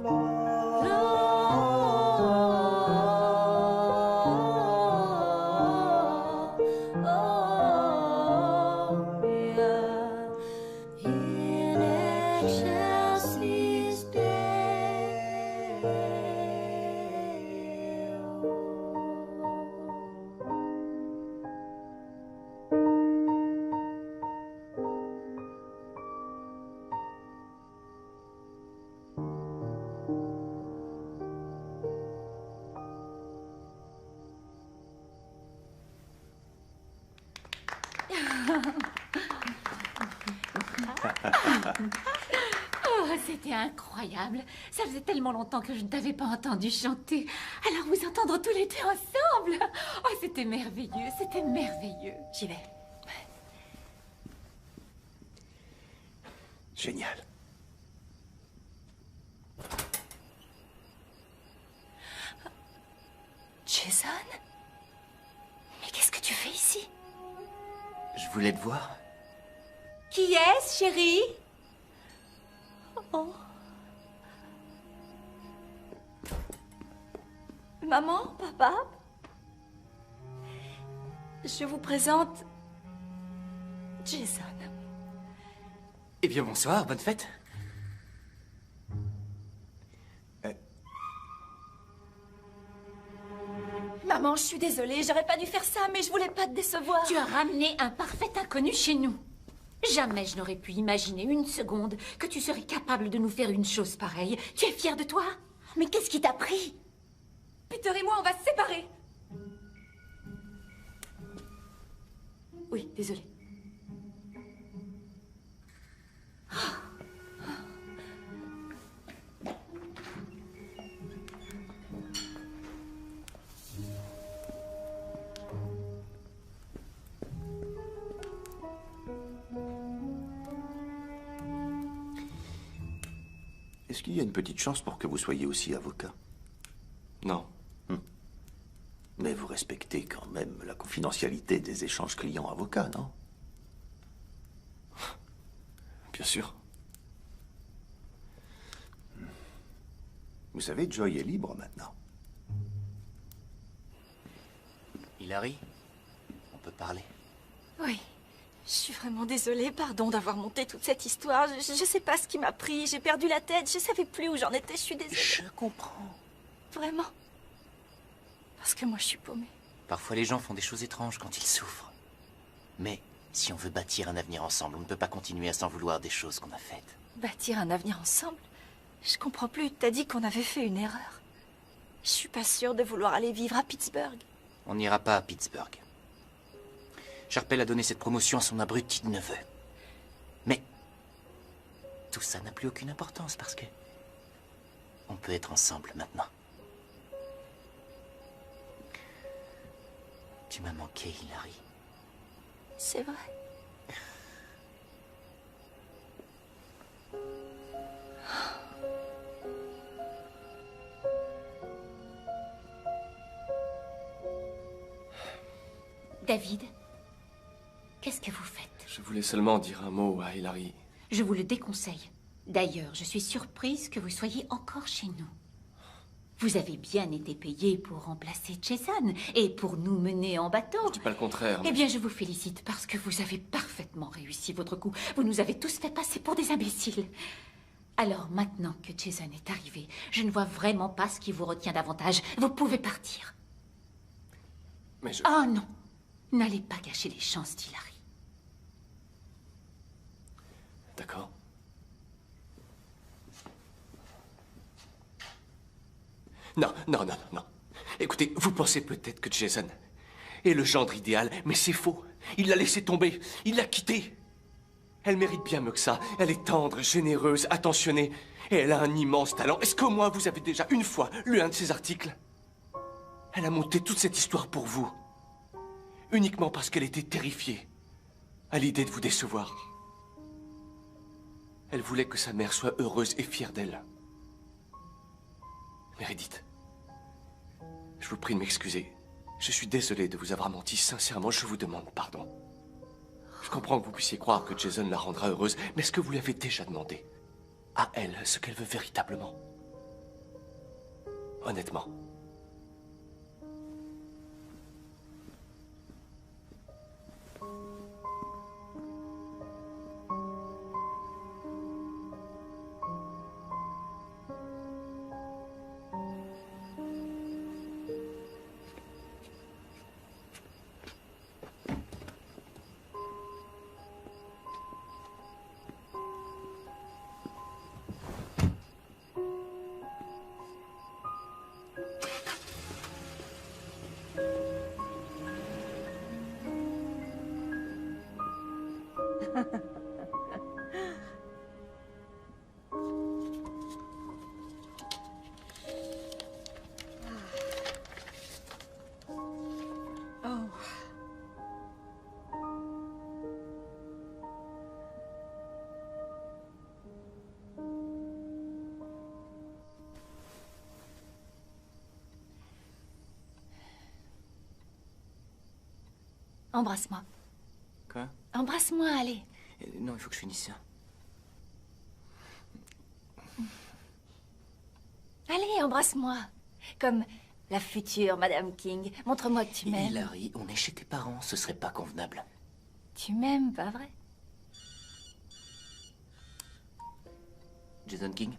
Gloria in excelsis Oh, c'était incroyable. Ça faisait tellement longtemps que je ne t'avais pas entendu chanter. Alors vous entendre tous les deux ensemble. Oh, c'était merveilleux, c'était merveilleux. J'y vais. Génial. Jason? Mais qu'est-ce que tu fais ici? Je voulais te voir. Qui est-ce, chérie? Oh. Maman, papa? Je vous présente Jason. Eh bien, bonsoir, bonne fête. Maman, je suis désolée, j'aurais pas dû faire ça, mais je voulais pas te décevoir. Tu as ramené un parfait inconnu chez nous. Jamais je n'aurais pu imaginer une seconde que tu serais capable de nous faire une chose pareille. Tu es fière de toi? Mais qu'est-ce qui t'a pris? Peter et moi, on va se séparer. Oui, désolée. Est-ce qu'il y a une petite chance pour que vous soyez aussi avocat? Non. Mais vous respectez quand même la confidentialité des échanges clients-avocats, non? Bien sûr. Vous savez, Joy est libre maintenant. Hilary, on peut parler? Oui. Je suis vraiment désolée, pardon d'avoir monté toute cette histoire. Je sais pas ce qui m'a pris, j'ai perdu la tête, je savais plus où j'en étais, je suis désolée. Je comprends. Vraiment. Parce que moi je suis paumée. Parfois les gens font des choses étranges quand ils souffrent. Mais si on veut bâtir un avenir ensemble, on ne peut pas continuer à s'en vouloir des choses qu'on a faites. Bâtir un avenir ensemble? Je comprends plus, t'as dit qu'on avait fait une erreur. Je suis pas sûre de vouloir aller vivre à Pittsburgh. On n'ira pas à Pittsburgh. Sharpell a donné cette promotion à son abruti de neveu. Mais tout ça n'a plus aucune importance parce que on peut être ensemble maintenant. Tu m'as manqué, Hilary. C'est vrai. David, qu'est-ce que vous faites? Je voulais seulement dire un mot à Hilary. Je vous le déconseille. D'ailleurs, je suis surprise que vous soyez encore chez nous. Vous avez bien été payé pour remplacer Jason et pour nous mener en bateau. Je dis pas le contraire. Eh bien, je vous félicite parce que vous avez parfaitement réussi votre coup. Vous nous avez tous fait passer pour des imbéciles. Alors maintenant que Jason est arrivé, je ne vois vraiment pas ce qui vous retient davantage. Vous pouvez partir. Mais je... Oh non, n'allez pas gâcher les chances d'Hilary. D'accord. Non, non, non, non. Écoutez, vous pensez peut-être que Jason est le gendre idéal, mais c'est faux. Il l'a laissé tomber, il l'a quittée. Elle mérite bien mieux que ça. Elle est tendre, généreuse, attentionnée. Et elle a un immense talent. Est-ce qu'au moins vous avez déjà une fois lu un de ses articles? Elle a monté toute cette histoire pour vous. Uniquement parce qu'elle était terrifiée à l'idée de vous décevoir. Elle voulait que sa mère soit heureuse et fière d'elle. Meredith, je vous prie de m'excuser. Je suis désolé de vous avoir menti. Sincèrement, je vous demande pardon. Je comprends que vous puissiez croire que Jason la rendra heureuse, mais est-ce que vous lui avez déjà demandé à elle ce qu'elle veut véritablement? Honnêtement. Embrasse-moi. Quoi? Embrasse-moi, allez. Non, il faut que je finisse ça. Allez, embrasse-moi. Comme la future Madame King. Montre-moi que tu m'aimes. Hilary, on est chez tes parents, ce serait pas convenable. Tu m'aimes, pas vrai? Jason King?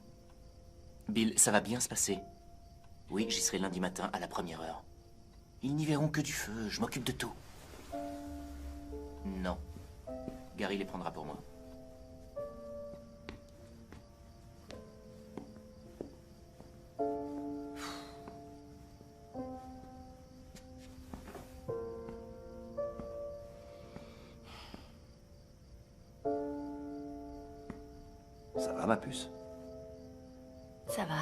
Bill, ça va bien se passer. Oui, j'y serai lundi matin à la première heure. Ils n'y verront que du feu, je m'occupe de tout. Non. Gary les prendra pour moi. Ça va, ma puce? Ça va.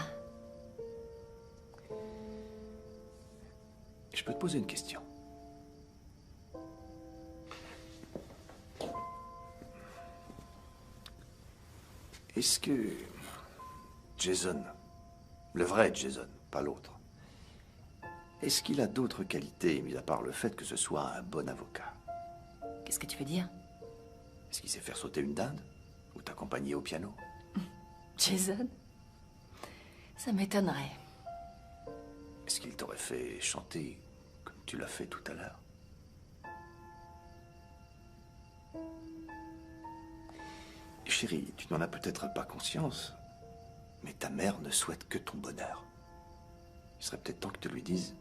Je peux te poser une question? Est-ce que Jason, le vrai Jason, pas l'autre, est-ce qu'il a d'autres qualités, mis à part le fait que ce soit un bon avocat? Qu'est-ce que tu veux dire? Est-ce qu'il sait faire sauter une dinde? Ou t'accompagner au piano? Jason? Ça m'étonnerait. Est-ce qu'il t'aurait fait chanter comme tu l'as fait tout à l'heure? Chérie, tu n'en as peut-être pas conscience, mais ta mère ne souhaite que ton bonheur. Il serait peut-être temps que tu lui dises,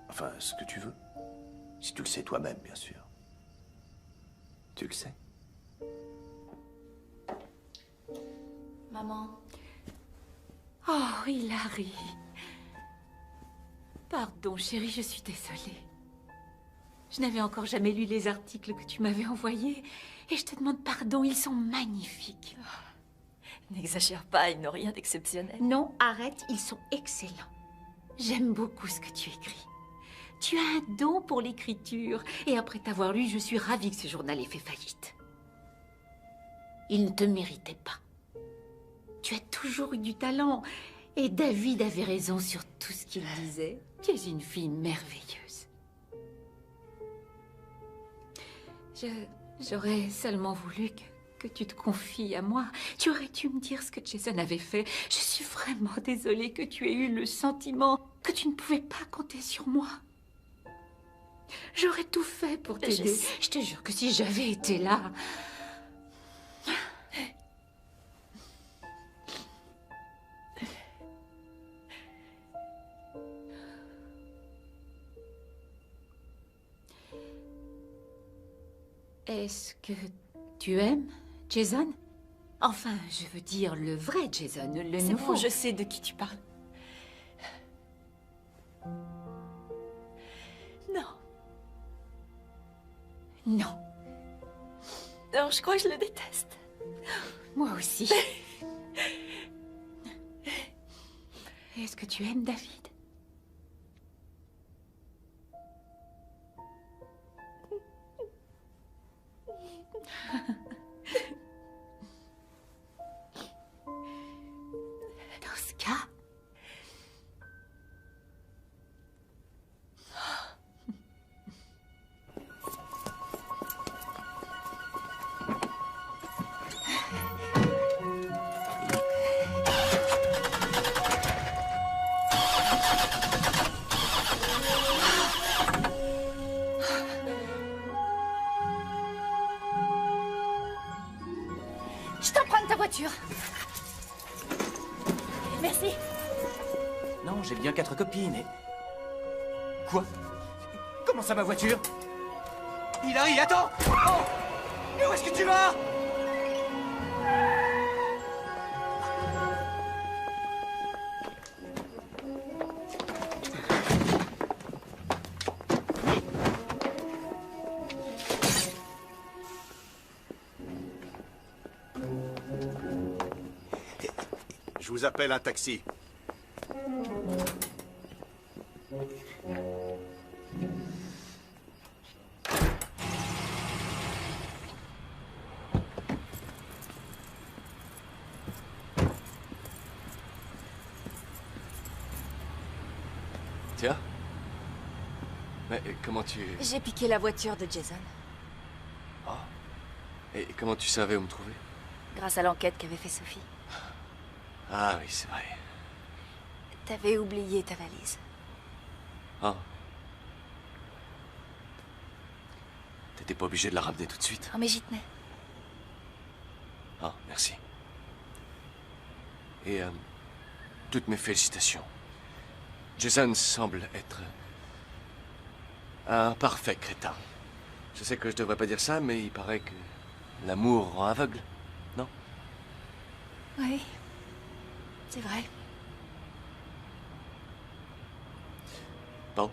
enfin, ce que tu veux. Si tu le sais toi-même, bien sûr. Tu le sais. Maman. Oh, Hilary. Pardon, chérie, je suis désolée. Je n'avais encore jamais lu les articles que tu m'avais envoyés. Et je te demande pardon, ils sont magnifiques. N'exagère pas, ils n'ont rien d'exceptionnel. Non, arrête, ils sont excellents. J'aime beaucoup ce que tu écris. Tu as un don pour l'écriture. Et après t'avoir lu, je suis ravie que ce journal ait fait faillite. Il ne te méritait pas. Tu as toujours eu du talent. Et David avait raison sur tout ce qu'il disait. Tu es une fille merveilleuse. J'aurais seulement voulu que tu te confies à moi. Tu aurais dû me dire ce que Jason avait fait. Je suis vraiment désolée que tu aies eu le sentiment que tu ne pouvais pas compter sur moi. J'aurais tout fait pour t'aider. Je te jure que si j'avais été là... Est-ce que tu aimes Jason? Enfin, je veux dire le vrai Jason, le nouveau. C'est bon, je sais de qui tu parles. Non. Non, je crois que je le déteste. Moi aussi. Est-ce que tu aimes David? Dans ce cas... Je t'emprunte ta voiture. Merci. Non, j'ai bien 4 copines et... Quoi? Comment ça, ma voiture? Hilary, attends! Oh! Mais où est-ce que tu vas? Je vous appelle un taxi. Tiens. Mais comment tu... J'ai piqué la voiture de Jason. Oh. Et comment tu savais où me trouver? Grâce à l'enquête qu'avait fait Sophie. Ah oui, c'est vrai. T'avais oublié ta valise. Oh. T'étais pas obligé de la ramener tout de suite. Oh, mais j'y tenais. Ah, merci. Et toutes mes félicitations. Jason semble être un parfait crétin. Je sais que je devrais pas dire ça, mais il paraît que l'amour rend aveugle, non? Oui. C'est vrai. Bon.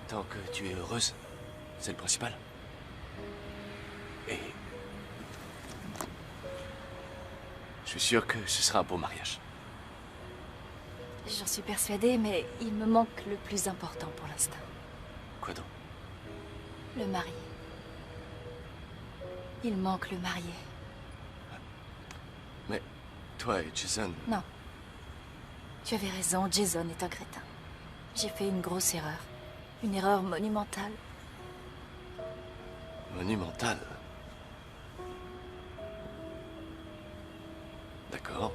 Tant que tu es heureuse, c'est le principal. Et... je suis sûr que ce sera un beau mariage. J'en suis persuadée, mais il me manque le plus important pour l'instant. Quoi donc? Le marié. Il manque le marié. Mais toi et Jason... Non. Tu avais raison, Jason est un crétin. J'ai fait une grosse erreur. Une erreur monumentale. Monumental. D'accord.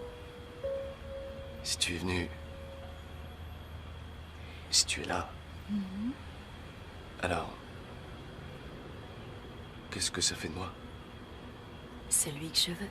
Si tu es venu... si tu es là... alors... qu'est-ce que ça fait de moi? Celui que je veux.